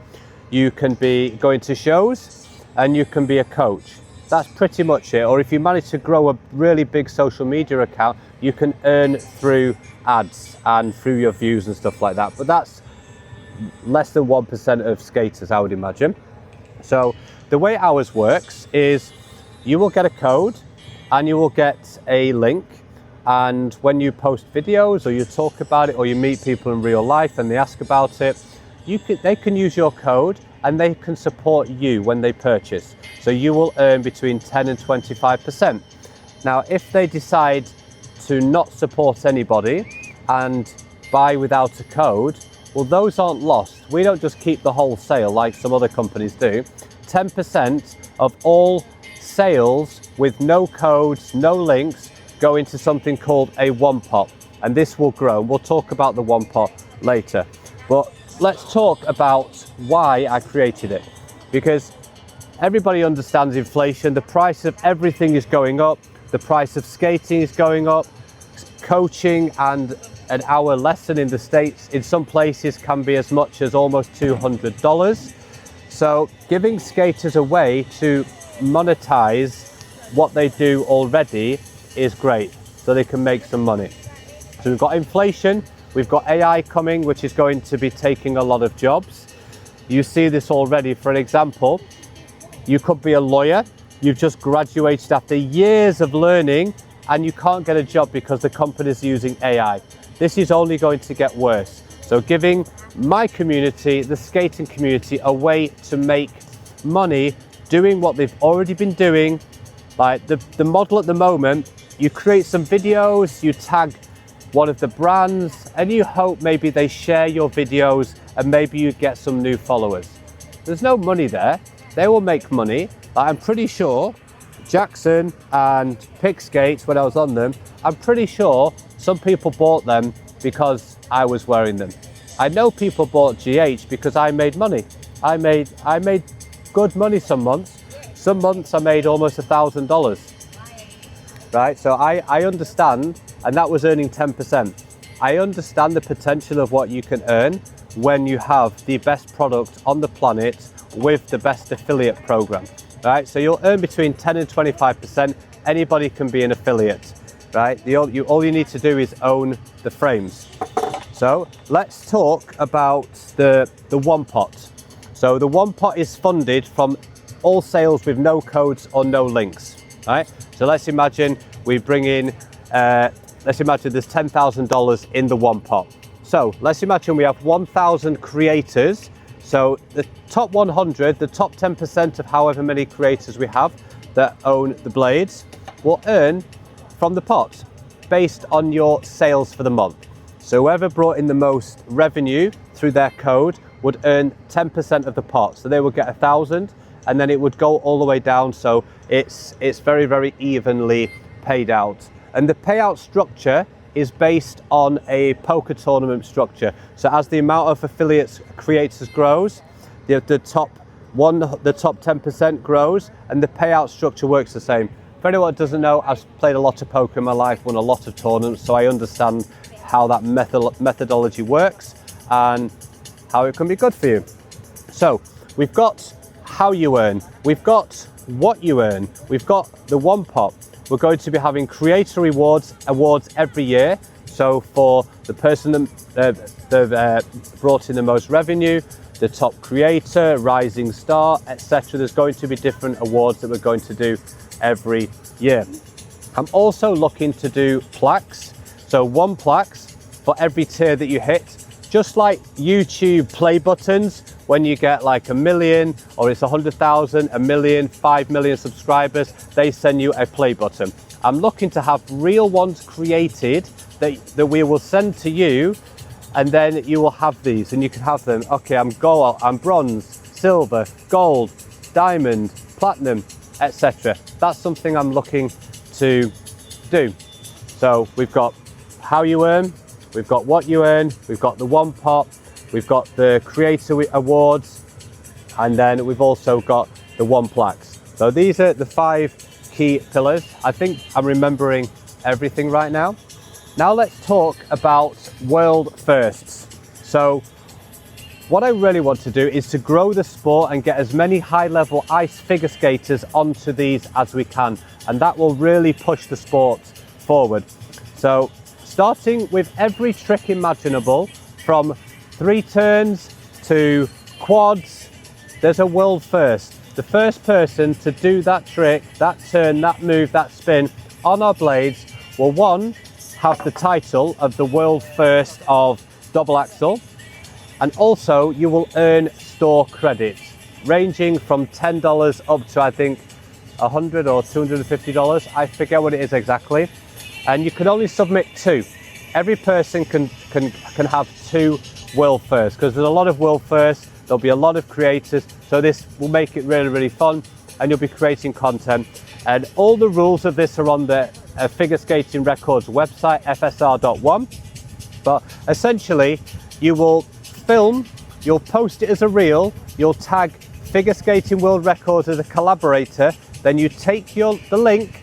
You can be going to shows and you can be a coach. That's pretty much it. Or if you manage to grow a really big social media account, you can earn through ads and through your views and stuff like that. But that's less than 1% of skaters, I would imagine. So the way ours works is you will get a code and you will get a link, and when you post videos or you talk about it or you meet people in real life and they ask about it, they can use your code and they can support you when they purchase. So you will earn between 10 and 25%. Now, if they decide to not support anybody and buy without a code, well, those aren't lost. We don't just keep the whole sale like some other companies do. 10% of all sales with no codes, no links, go into something called a one pot, and this will grow. We'll talk about the one pot later, but let's talk about why I created it, because everybody understands inflation. The price of everything is going up. The price of skating is going up. Coaching and an hour lesson in the States in some places can be as much as almost $200. So giving skaters a way to monetize what they do already is great, so they can make some money. So we've got inflation, we've got AI coming, which is going to be taking a lot of jobs. You see this already. For an example, you could be a lawyer, you've just graduated after years of learning and you can't get a job because the company's using AI. This is only going to get worse. So giving my community, the skating community, a way to make money doing what they've already been doing. Like the model at the moment, you create some videos, you tag one of the brands, and you hope maybe they share your videos and maybe you get some new followers. There's no money there. They will make money. I'm pretty sure Jackson and Pick Skates, when I was on them, I'm pretty sure some people bought them because I was wearing them. I know people bought GH because I made money. I made good money some months. Some months I made almost $1,000. Right, so I understand, and that was earning 10%. I understand the potential of what you can earn when you have the best product on the planet with the best affiliate program. Right, so you'll earn between 10 and 25%. Anybody can be an affiliate, right? All you need to do is own the frames. So let's talk about the one pot. So the one pot is funded from all sales with no codes or no links, right? So let's imagine we bring in, let's imagine there's $10,000 in the one pot. So let's imagine we have 1,000 creators. So the top 100, the top 10% of however many creators we have that own the blades will earn from the pot based on your sales for the month. So whoever brought in the most revenue through their code would earn 10% of the pot. So they would get 1,000 and then it would go all the way down. So it's very, very evenly paid out. And the payout structure is based on a poker tournament structure. So as the amount of affiliates creators grows, the top 10% grows, and the payout structure works the same. For anyone that doesn't know, I've played a lot of poker in my life, won a lot of tournaments, so I understand how that methodology works and how it can be good for you. So we've got how you earn, we've got what you earn, we've got the one pot. We're going to be having creator awards every year. So for the person that brought in the most revenue, the top creator, rising star, etc. There's going to be different awards that we're going to do every year. I'm also looking to do plaques. So one plaques for every tier that you hit, just like YouTube play buttons. When you get like 1 million or it's 100,000, 1 million, 5 million subscribers, they send you a play button. I'm looking to have real ones created that we will send to you, and then you will have these and you can have them. Okay, I'm gold, I'm bronze, silver, gold, diamond, platinum, etc. That's something I'm looking to do. So we've got how you earn, we've got what you earn, we've got the one pot, we've got the creator awards, and then we've also got the one plaques. So these are the 5 key pillars. I think I'm remembering everything right now. Now let's talk about world firsts. So what I really want to do is to grow the sport and get as many high-level ice figure skaters onto these as we can, and that will really push the sport forward. So starting with every trick imaginable, from 3 turns to quads, there's a world first. The first person to do that trick, that turn, that move, that spin on our blades will, one, have the title of the world first of double axel, and also you will earn store credits ranging from $10 up to, I think, $100 or $250. I forget what it is exactly. And you can only submit 2. Every person can have 2 world firsts, because there's a lot of world firsts. There'll be a lot of creators, so this will make it really, really fun, and you'll be creating content. And all the rules of this are on the Figure Skating Records website, fsr.1. But essentially, you will film, you'll post it as a reel, you'll tag Figure Skating World Records as a collaborator, then you take the link,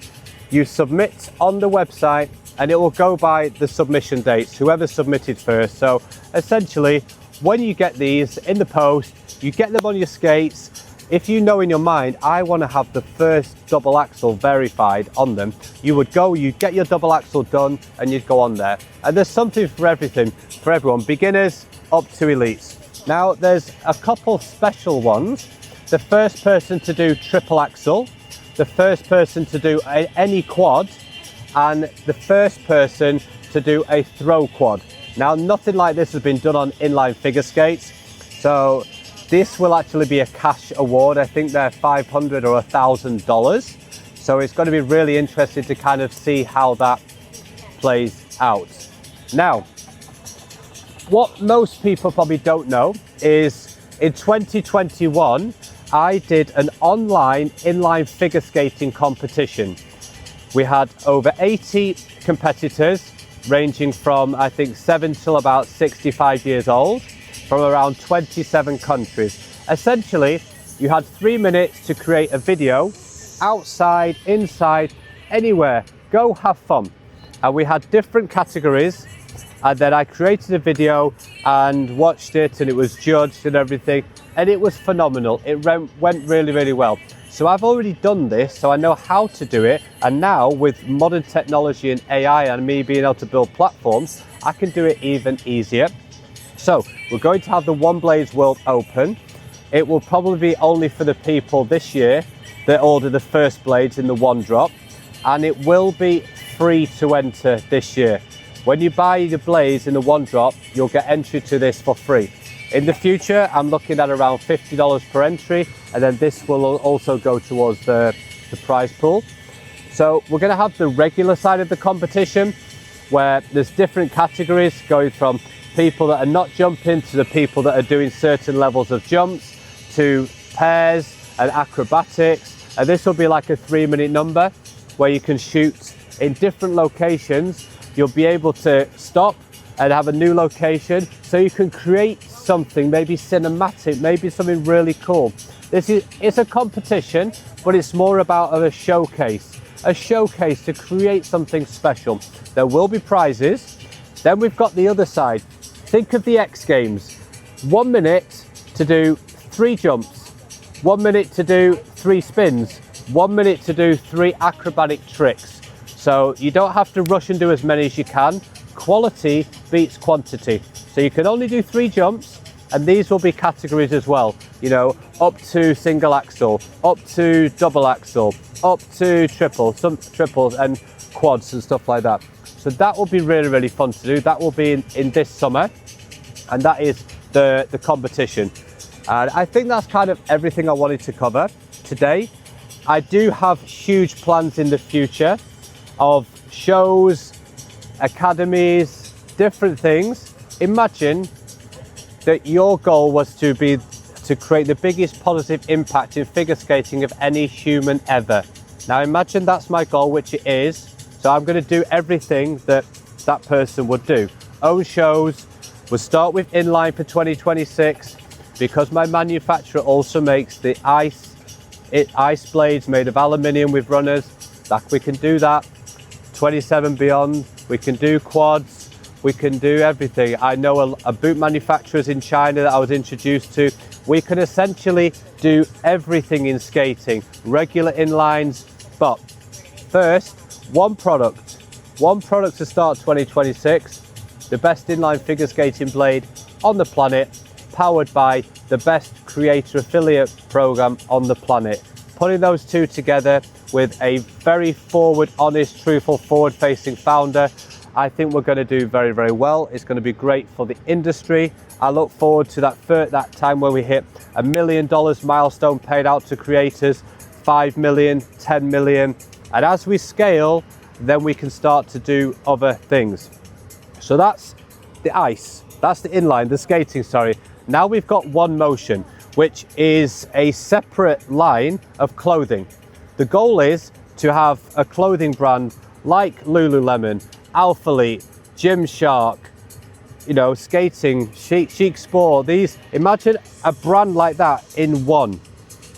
you submit on the website, and it will go by the submission dates, whoever submitted first. So essentially, when you get these in the post, you get them on your skates. If you know in your mind, I want to have the first double axel verified on them, you would go, you get your double axel done, and you'd go on there. And there's something for everything, for everyone, beginners up to elites. Now, there's a couple special ones. The first person to do triple axel, the first person to do any quad, and the first person to do a throw quad. Now, nothing like this has been done on inline figure skates, so this will actually be a cash award. I think they're $500 or $1,000. So it's going to be really interesting to kind of see how that plays out. Now, what most people probably don't know is in 2021, I did an online inline figure skating competition. We had over 80 competitors, ranging from, I think, 7 till about 65 years old, from around 27 countries. Essentially, you had 3 minutes to create a video, outside, inside, anywhere. Go have fun. And we had different categories, and then I created a video and watched it, and it was judged and everything, and it was phenomenal. It went really, really well. So I've already done this, so I know how to do it, and now with modern technology and AI and me being able to build platforms, I can do it even easier. So we're going to have the One Blades World Open. It will probably be only for the people this year that order the first blades in the one drop, and it will be free to enter this year. When you buy the blades in the one drop, you'll get entry to this for free. In the future, I'm looking at around $50 per entry, and then this will also go towards the prize pool. So we're going to have the regular side of the competition, where there's different categories going from people that are not jumping to the people that are doing certain levels of jumps to pairs and acrobatics. And this will be like a 3-minute number where you can shoot in different locations. You'll be able to stop and have a new location, so you can create something, maybe cinematic, maybe something really cool. It's a competition, but it's more about a showcase to create something special. There will be prizes. Then we've got the other side. Think of the X Games. 1 minute to do 3 jumps, 1 minute to do 3 spins, 1 minute to do 3 acrobatic tricks. So you don't have to rush and do as many as you can. Quality beats quantity. So you can only do 3 jumps, and these will be categories as well. You know, up to single axel, up to double axel, up to some triples and quads and stuff like that. So that will be really, really fun to do. That will be in this summer, and that is the competition. And I think that's kind of everything I wanted to cover today. I do have huge plans in the future of shows, academies, different things. Imagine that your goal was to create the biggest positive impact in figure skating of any human ever. Now imagine that's my goal, which it is. So I'm going to do everything that that person would do. Own shows. We'll start with Inline for 2026, because my manufacturer also makes the ice blades made of aluminium with runners. That we can do that. 27 Beyond, we can do quads, we can do everything. I know a boot manufacturers in China that I was introduced to. We can essentially do everything in skating, regular inlines, but first, one product to start 2026, the best inline figure skating blade on the planet, powered by the best creator affiliate program on the planet. Putting those two together with a very forward, honest, truthful, forward-facing founder, I think we're going to do very, very well. It's going to be great for the industry. I look forward to that time when we hit $1 million milestone paid out to creators, 5 million, 10 million. And as we scale, then we can start to do other things. So that's the ice, that's the inline, the skating, sorry. Now we've got One Motion, which is a separate line of clothing. The goal is to have a clothing brand like Lululemon, Alphalete, Gymshark, you know, skating, chic sport. Imagine a brand like that in one.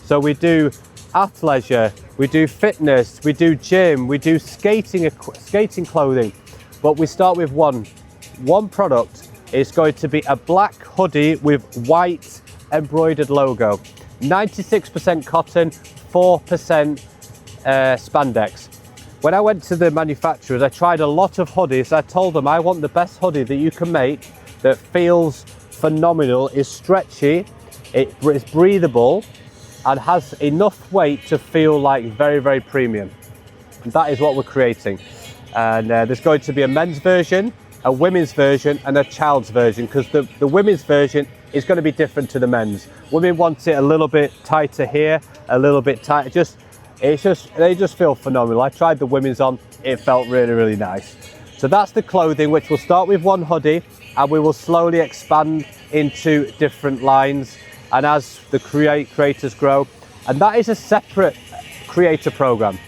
So we do athleisure, we do fitness, we do gym, we do skating clothing, but we start with one product. It's going to be a black hoodie with white embroidered logo, 96% cotton, 4% spandex. When I went to the manufacturers, I tried a lot of hoodies. I told them I want the best hoodie that you can make that feels phenomenal, is stretchy, it's breathable, and has enough weight to feel like very, very premium. And that is what we're creating. And there's going to be a men's version, a women's version, and a child's version, because the women's version is going to be different to the men's. Women want it a little bit tighter here, a little bit tighter. They just feel phenomenal. I tried the women's on, it felt really, really nice. So that's the clothing, which will start with one hoodie, and we will slowly expand into different lines. And as the creators grow, and that is a separate creator program.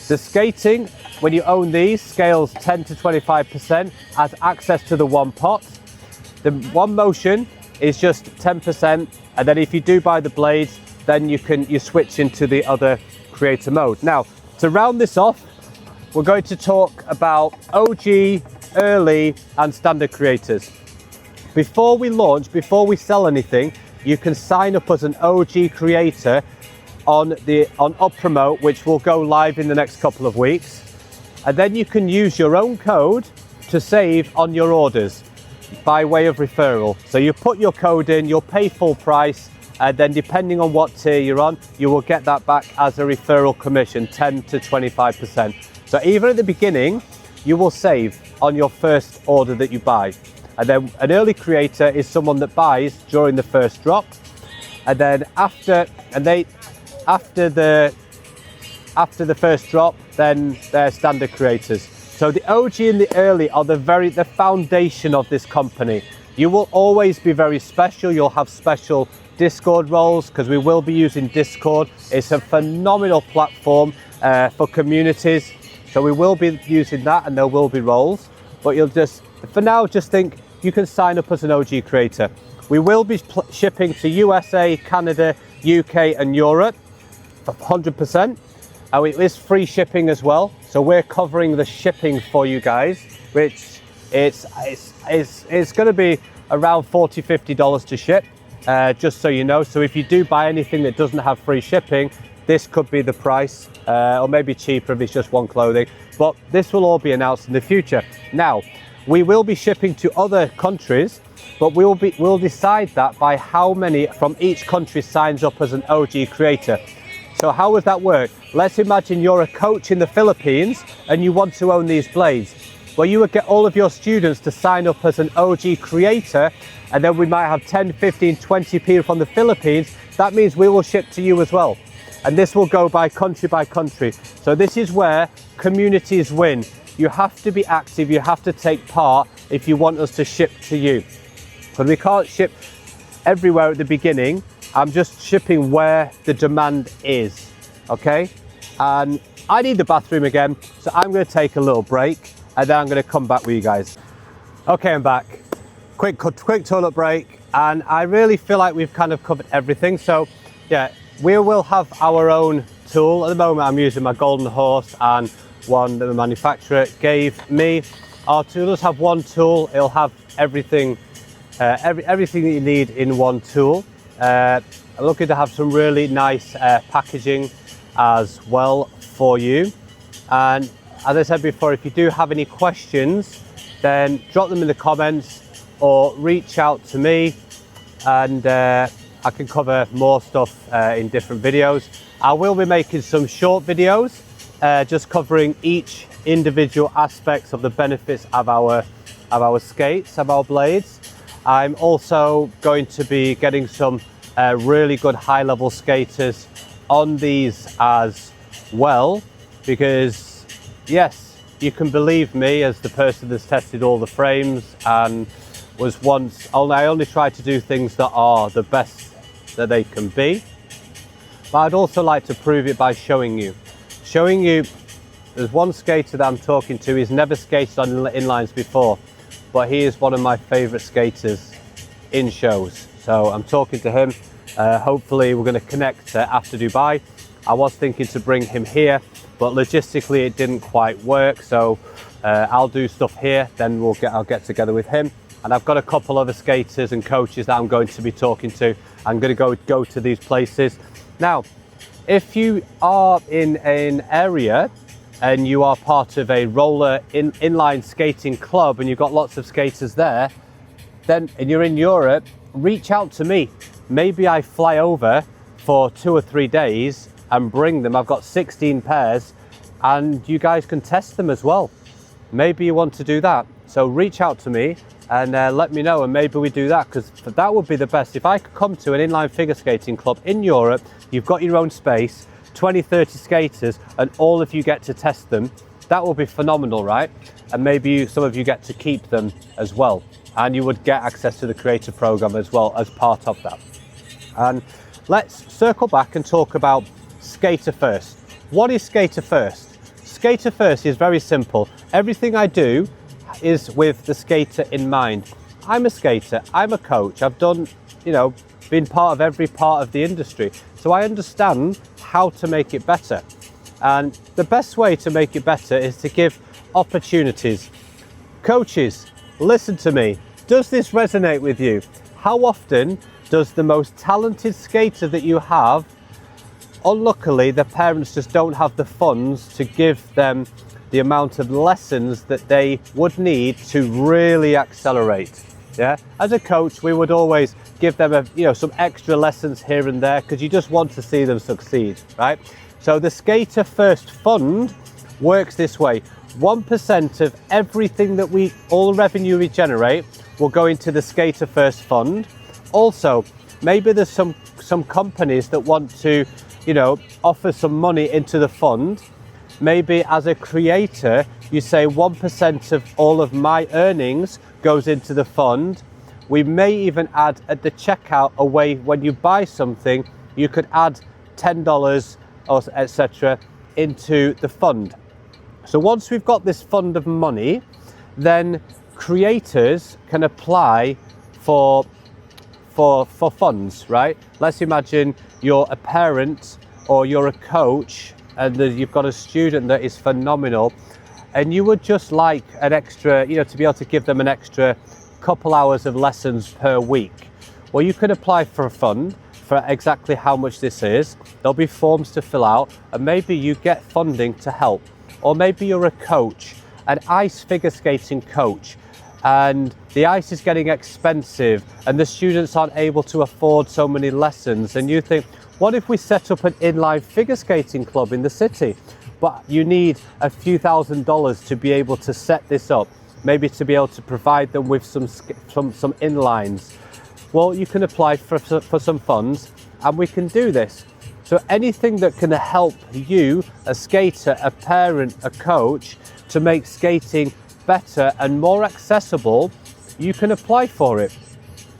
The skating, when you own these, scales 10 to 25%, has access to the one pot. The One Motion is just 10%, and then if you do buy the blades, then you switch into the other creator mode. Now, to round this off, we're going to talk about OG, early, and standard creators. Before we launch, before we sell anything, you can sign up as an OG creator on UpPromote, which will go live in the next couple of weeks. And then you can use your own code to save on your orders by way of referral. So you put your code in, you'll pay full price, and then depending on what tier you're on, you will get that back as a referral commission, 10 to 25%. So even at the beginning, you will save on your first order that you buy. And then an early creator is someone that buys during the first drop, and then after the first drop, then they're standard creators. So the OG and the early are the foundation of this company. You will always be very special. You'll have special Discord roles, because we will be using Discord. It's a phenomenal platform for communities. So we will be using that, and there will be roles. But for now, just think you can sign up as an OG creator. We will be shipping to USA, Canada, UK, and Europe, 100%. And it is free shipping as well. So we're covering the shipping for you guys, which it's going to be around $40, $50 to ship, just so you know. So if you do buy anything that doesn't have free shipping, this could be the price, or maybe cheaper if it's just one clothing. But this will all be announced in the future. Now, we will be shipping to other countries, but we'll decide that by how many from each country signs up as an OG creator. So how would that work? Let's imagine you're a coach in the Philippines and you want to own these blades. Well, you would get all of your students to sign up as an OG creator, and then we might have 10, 15, 20 people from the Philippines. That means we will ship to you as well. And this will go by country. So this is where communities win. You have to be active, you have to take part if you want us to ship to you. But we can't ship everywhere at the beginning. I'm just shipping where the demand is, okay? And I need the bathroom again, so I'm gonna take a little break, and then I'm gonna come back with you guys. Okay, I'm back. Quick toilet break, and I really feel like we've kind of covered everything. So yeah, we will have our own tool. At the moment, I'm using my Golden Horse and one that the manufacturer gave me. Our tool does have one tool. It'll have everything, everything that you need in one tool. I'm looking to have some really nice packaging as well for you. And as I said before, if you do have any questions, then drop them in the comments or reach out to me, and I can cover more stuff in different videos. I will be making some short videos just covering each individual aspects of the benefits of our skates, of our blades. I'm also going to be getting some really good high-level skaters on these as well, because yes, you can believe me as the person that's tested all the frames and was once I only try to do things that are the best that they can be, but I'd also like to prove it by showing you. There's one skater that I'm talking to. He's never skated on inlines before, but he is one of my favorite skaters in shows. So I'm talking to him. Hopefully we're going to connect after Dubai. I was thinking to bring him here, but logistically it didn't quite work. So I'll do stuff here, then I'll get together with him. And I've got a couple other skaters and coaches that I'm going to be talking to. I'm going to go to these places. Now, if you are in an area and you are part of a roller inline skating club and you've got lots of skaters there, then and you're in Europe, reach out to me. Maybe I fly over for 2 or 3 days and bring them. I've got 16 pairs and you guys can test them as well. Maybe you want to do that. So reach out to me and let me know, and maybe we do that, because that would be the best. If I could come to an inline figure skating club in Europe, you've got your own space, 20, 30 skaters, and all of you get to test them, that would be phenomenal, right? And maybe some of you get to keep them as well. And you would get access to the creator program as well as part of that. And let's circle back and talk about Skater First. What is Skater First? Skater First is very simple. Everything I do is with the skater in mind. I'm a skater, I'm a coach, I've done, been part of every part of the industry. So I understand how to make it better. And the best way to make it better is to give opportunities. Coaches, listen to me. Does this resonate with you? How often does the most talented skater that you have, unluckily, the parents just don't have the funds to give them the amount of lessons that they would need to really accelerate? Yeah, as a coach, we would always give them some extra lessons here and there, because you just want to see them succeed, right? So the Skater First Fund works this way. 1% of everything that all revenue we generate will go into the Skater First Fund. Also, maybe there's some companies that want to, offer some money into the fund. Maybe as a creator, you say 1% of all of my earnings goes into the fund. We may even add at the checkout a way, when you buy something, you could add $10 or etc. into the fund. So once we've got this fund of money, then creators can apply for funds, right? Let's imagine you're a parent or you're a coach and you've got a student that is phenomenal, and you would just like an extra, to be able to give them an extra couple hours of lessons per week. Well, you can apply for a fund for exactly how much this is. There'll be forms to fill out, and maybe you get funding to help. Or maybe you're a coach, an ice figure skating coach, and the ice is getting expensive and the students aren't able to afford so many lessons, and you think, what if we set up an inline figure skating club in the city? But you need a few $1,000s to be able to set this up, maybe to be able to provide them with some inlines. Well, you can apply for some funds, and we can do this. So anything that can help you, a skater, a parent, a coach, to make skating better and more accessible, you can apply for it.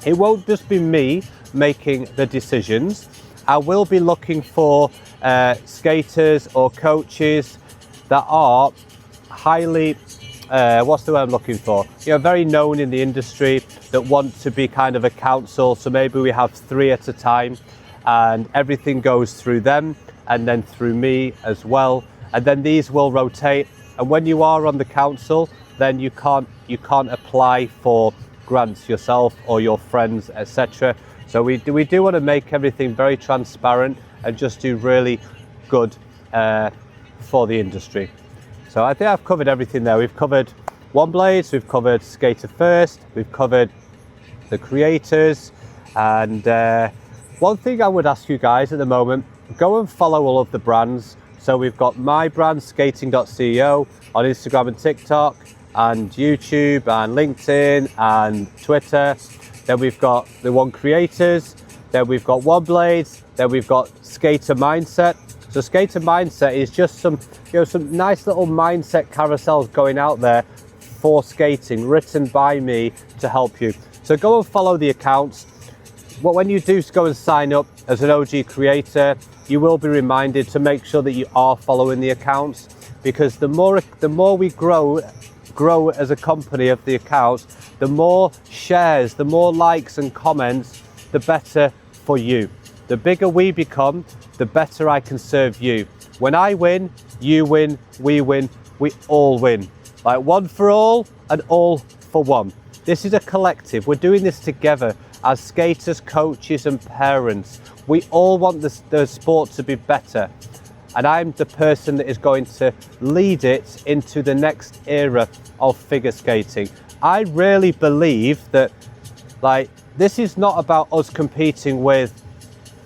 It won't just be me making the decisions. I will be looking for skaters or coaches that are highly, what's the word I'm looking for? Very known in the industry, that want to be kind of a council. So maybe we have 3 at a time, and everything goes through them and then through me as well. And then these will rotate And when you are on the council, then you can't apply for grants yourself or your friends, etc. So we do want to make everything very transparent and just do really good for the industry. So I think I've covered everything there. We've covered One Blades, we've covered Skater First, we've covered the creators, and one thing I would ask you guys at the moment, go and follow all of the brands. So we've got my brand, skating.co, on Instagram and TikTok, and YouTube, and LinkedIn, and Twitter. Then we've got the One Creators, then we've got One Blades, then we've got Skater Mindset. So Skater Mindset is just some nice little mindset carousels going out there for skating, written by me to help you. So go and follow the accounts. When you do go and sign up as an OG creator, you will be reminded to make sure that you are following the accounts, because the more we grow as a company of the accounts, the more shares, the more likes and comments, the better for you. The bigger we become, the better I can serve you. When I win, you win, we all win. Like one for all and all for one. This is a collective. We're doing this together as skaters, coaches and parents. We all want the sport to be better. And I'm the person that is going to lead it into the next era of figure skating. I really believe that this is not about us competing with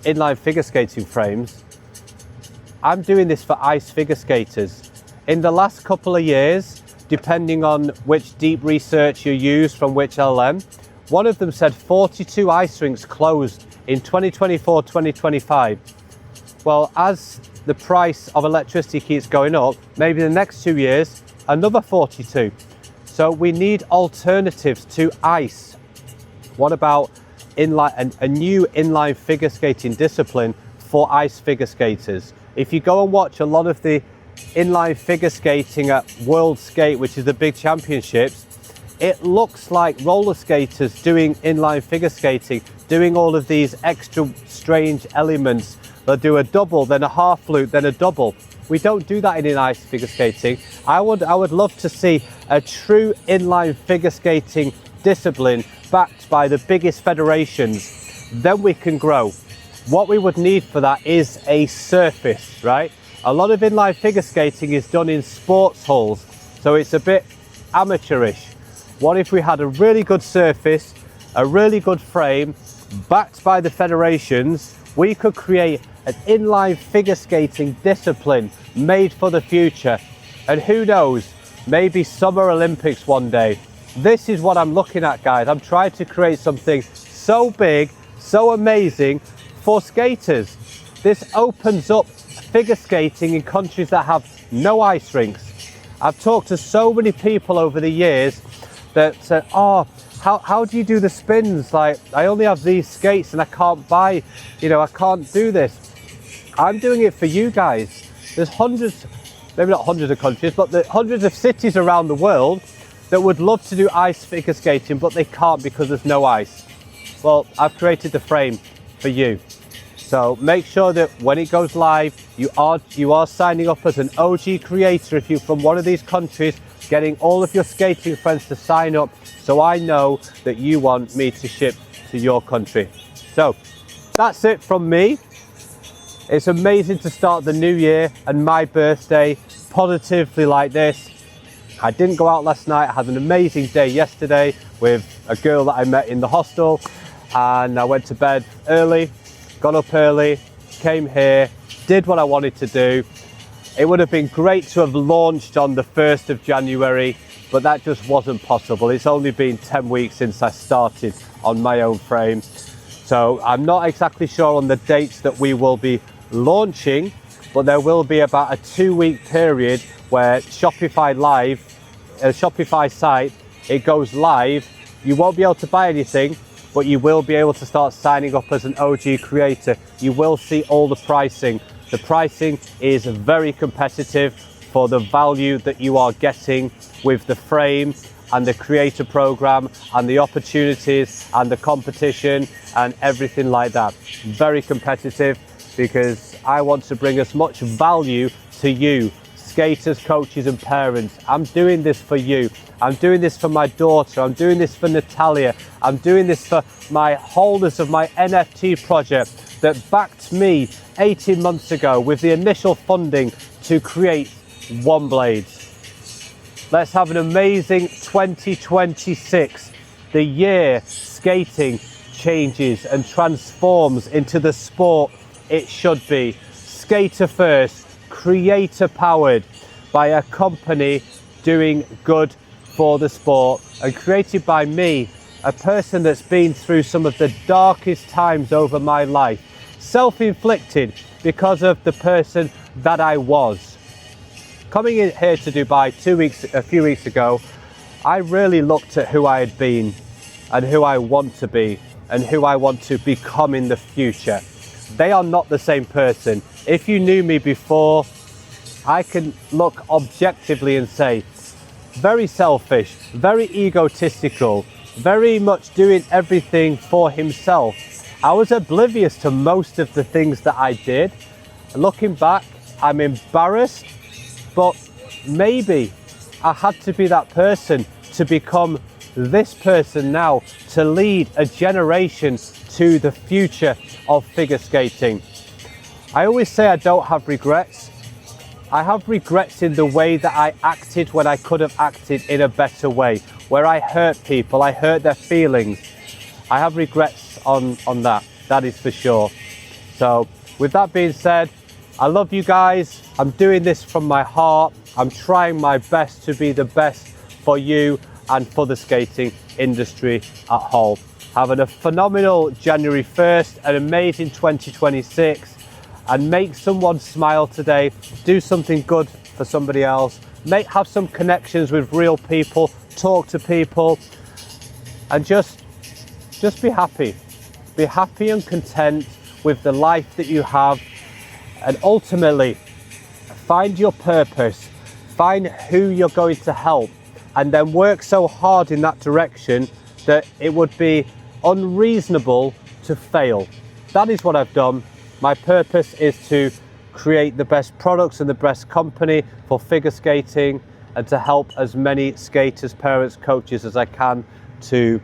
inline figure skating frames. I'm doing this for ice figure skaters. In the last couple of years, depending on which deep research you use from which LM, one of them said 42 ice rinks closed in 2024, 2025. Well, as the price of electricity keeps going up, maybe the next 2 years, another 42. So we need alternatives to ice. What about inline, a new inline figure skating discipline for ice figure skaters? If you go and watch a lot of the inline figure skating at World Skate, which is the big championships, it looks like roller skaters doing inline figure skating, doing all of these extra strange elements. They'll do a double, then a half loop, then a double. We don't do that in ice figure skating. I would love to see a true inline figure skating discipline backed by the biggest federations. Then we can grow. What we would need for that is a surface, right? A lot of inline figure skating is done in sports halls, so it's a bit amateurish. What if we had a really good surface, a really good frame, backed by the federations? We could create an inline figure skating discipline made for the future. And who knows, maybe Summer Olympics one day. This is what I'm looking at, guys. I'm trying to create something so big, so amazing for skaters. This opens up figure skating in countries that have no ice rinks. I've talked to so many people over the years that said, oh, how do you do the spins? Like, I only have these skates and I can't buy, I can't do this. I'm doing it for you guys. There's hundreds, maybe not hundreds of countries, but hundreds of cities around the world that would love to do ice figure skating, but they can't because there's no ice. Well, I've created the frame for you. So make sure that when it goes live, you are signing up as an OG creator if you're from one of these countries, getting all of your skating friends to sign up, so I know that you want me to ship to your country. So that's it from me. It's amazing to start the new year and my birthday positively like this. I didn't go out last night. I had an amazing day yesterday with a girl that I met in the hostel, and I went to bed early, got up early, came here, did what I wanted to do. It would have been great to have launched on the 1st of January, but that just wasn't possible. It's only been 10 weeks since I started on my own frame. So I'm not exactly sure on the dates that we will be launching, but there will be about a 2-week period where Shopify Live, a Shopify site, it goes live. You won't be able to buy anything, but you will be able to start signing up as an OG creator. You will see all the pricing. The pricing is very competitive for the value that you are getting with the frame and the creator program and the opportunities and the competition and everything like that. Very competitive, because I want to bring as much value to you, skaters, coaches and parents. I'm doing this for you. I'm doing this for my daughter. I'm doing this for Natalia. I'm doing this for my holders of my NFT project that backed me 18 months ago with the initial funding to create One Blades. Let's have an amazing 2026, the year skating changes and transforms into the sport it should be. Skater first, creator powered by a company doing good for the sport and created by me, a person that's been through some of the darkest times over my life, self-inflicted because of the person that I was. Coming in here to Dubai a few weeks ago, I really looked at who I had been and who I want to be and who I want to become in the future. They are not the same person. If you knew me before, I can look objectively and say, very selfish, very egotistical, very much doing everything for himself. I was oblivious to most of the things that I did. Looking back, I'm embarrassed, but maybe I had to be that person to become this person now, to lead a generation to the future of figure skating. I always say I don't have regrets. I have regrets in the way that I acted when I could have acted in a better way, where I hurt people, I hurt their feelings. I have regrets on that is for sure. So with that being said, I love you guys. I'm doing this from my heart. I'm trying my best to be the best for you and for the skating industry at whole. Having a phenomenal January 1st, an amazing 2026, and make someone smile today. Do something good for somebody else. Have some connections with real people, talk to people, and just be happy. Be happy and content with the life that you have, and ultimately find your purpose, find who you're going to help, and then work so hard in that direction that it would be unreasonable to fail. That is what I've done. My purpose is to create the best products and the best company for figure skating, and to help as many skaters, parents, coaches as I can to,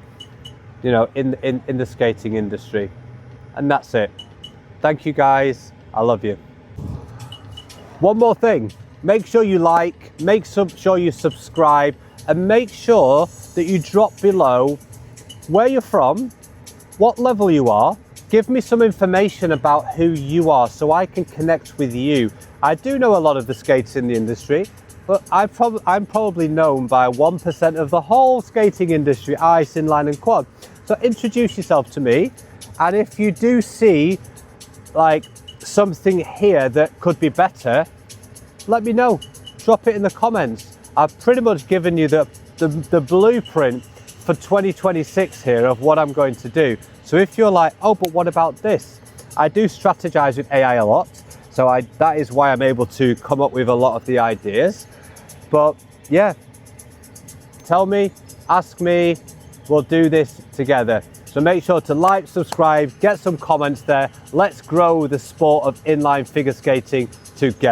in the skating industry. And that's it. Thank you guys. I love you. One more thing. Make sure you like, make sure you subscribe, and make sure that you drop below where you're from, what level you are. Give me some information about who you are so I can connect with you. I do know a lot of the skaters in the industry, but I'm probably known by 1% of the whole skating industry, ice, inline and quad. So introduce yourself to me, and if you do see like something here that could be better, let me know. Drop it in the comments. I've pretty much given you the blueprint for 2026 here of what I'm going to do. So if you're like, oh, but what about this? I do strategize with AI a lot. So that is why I'm able to come up with a lot of the ideas. But yeah, tell me, ask me, we'll do this together. So make sure to like, subscribe, get some comments there. Let's grow the sport of inline figure skating together.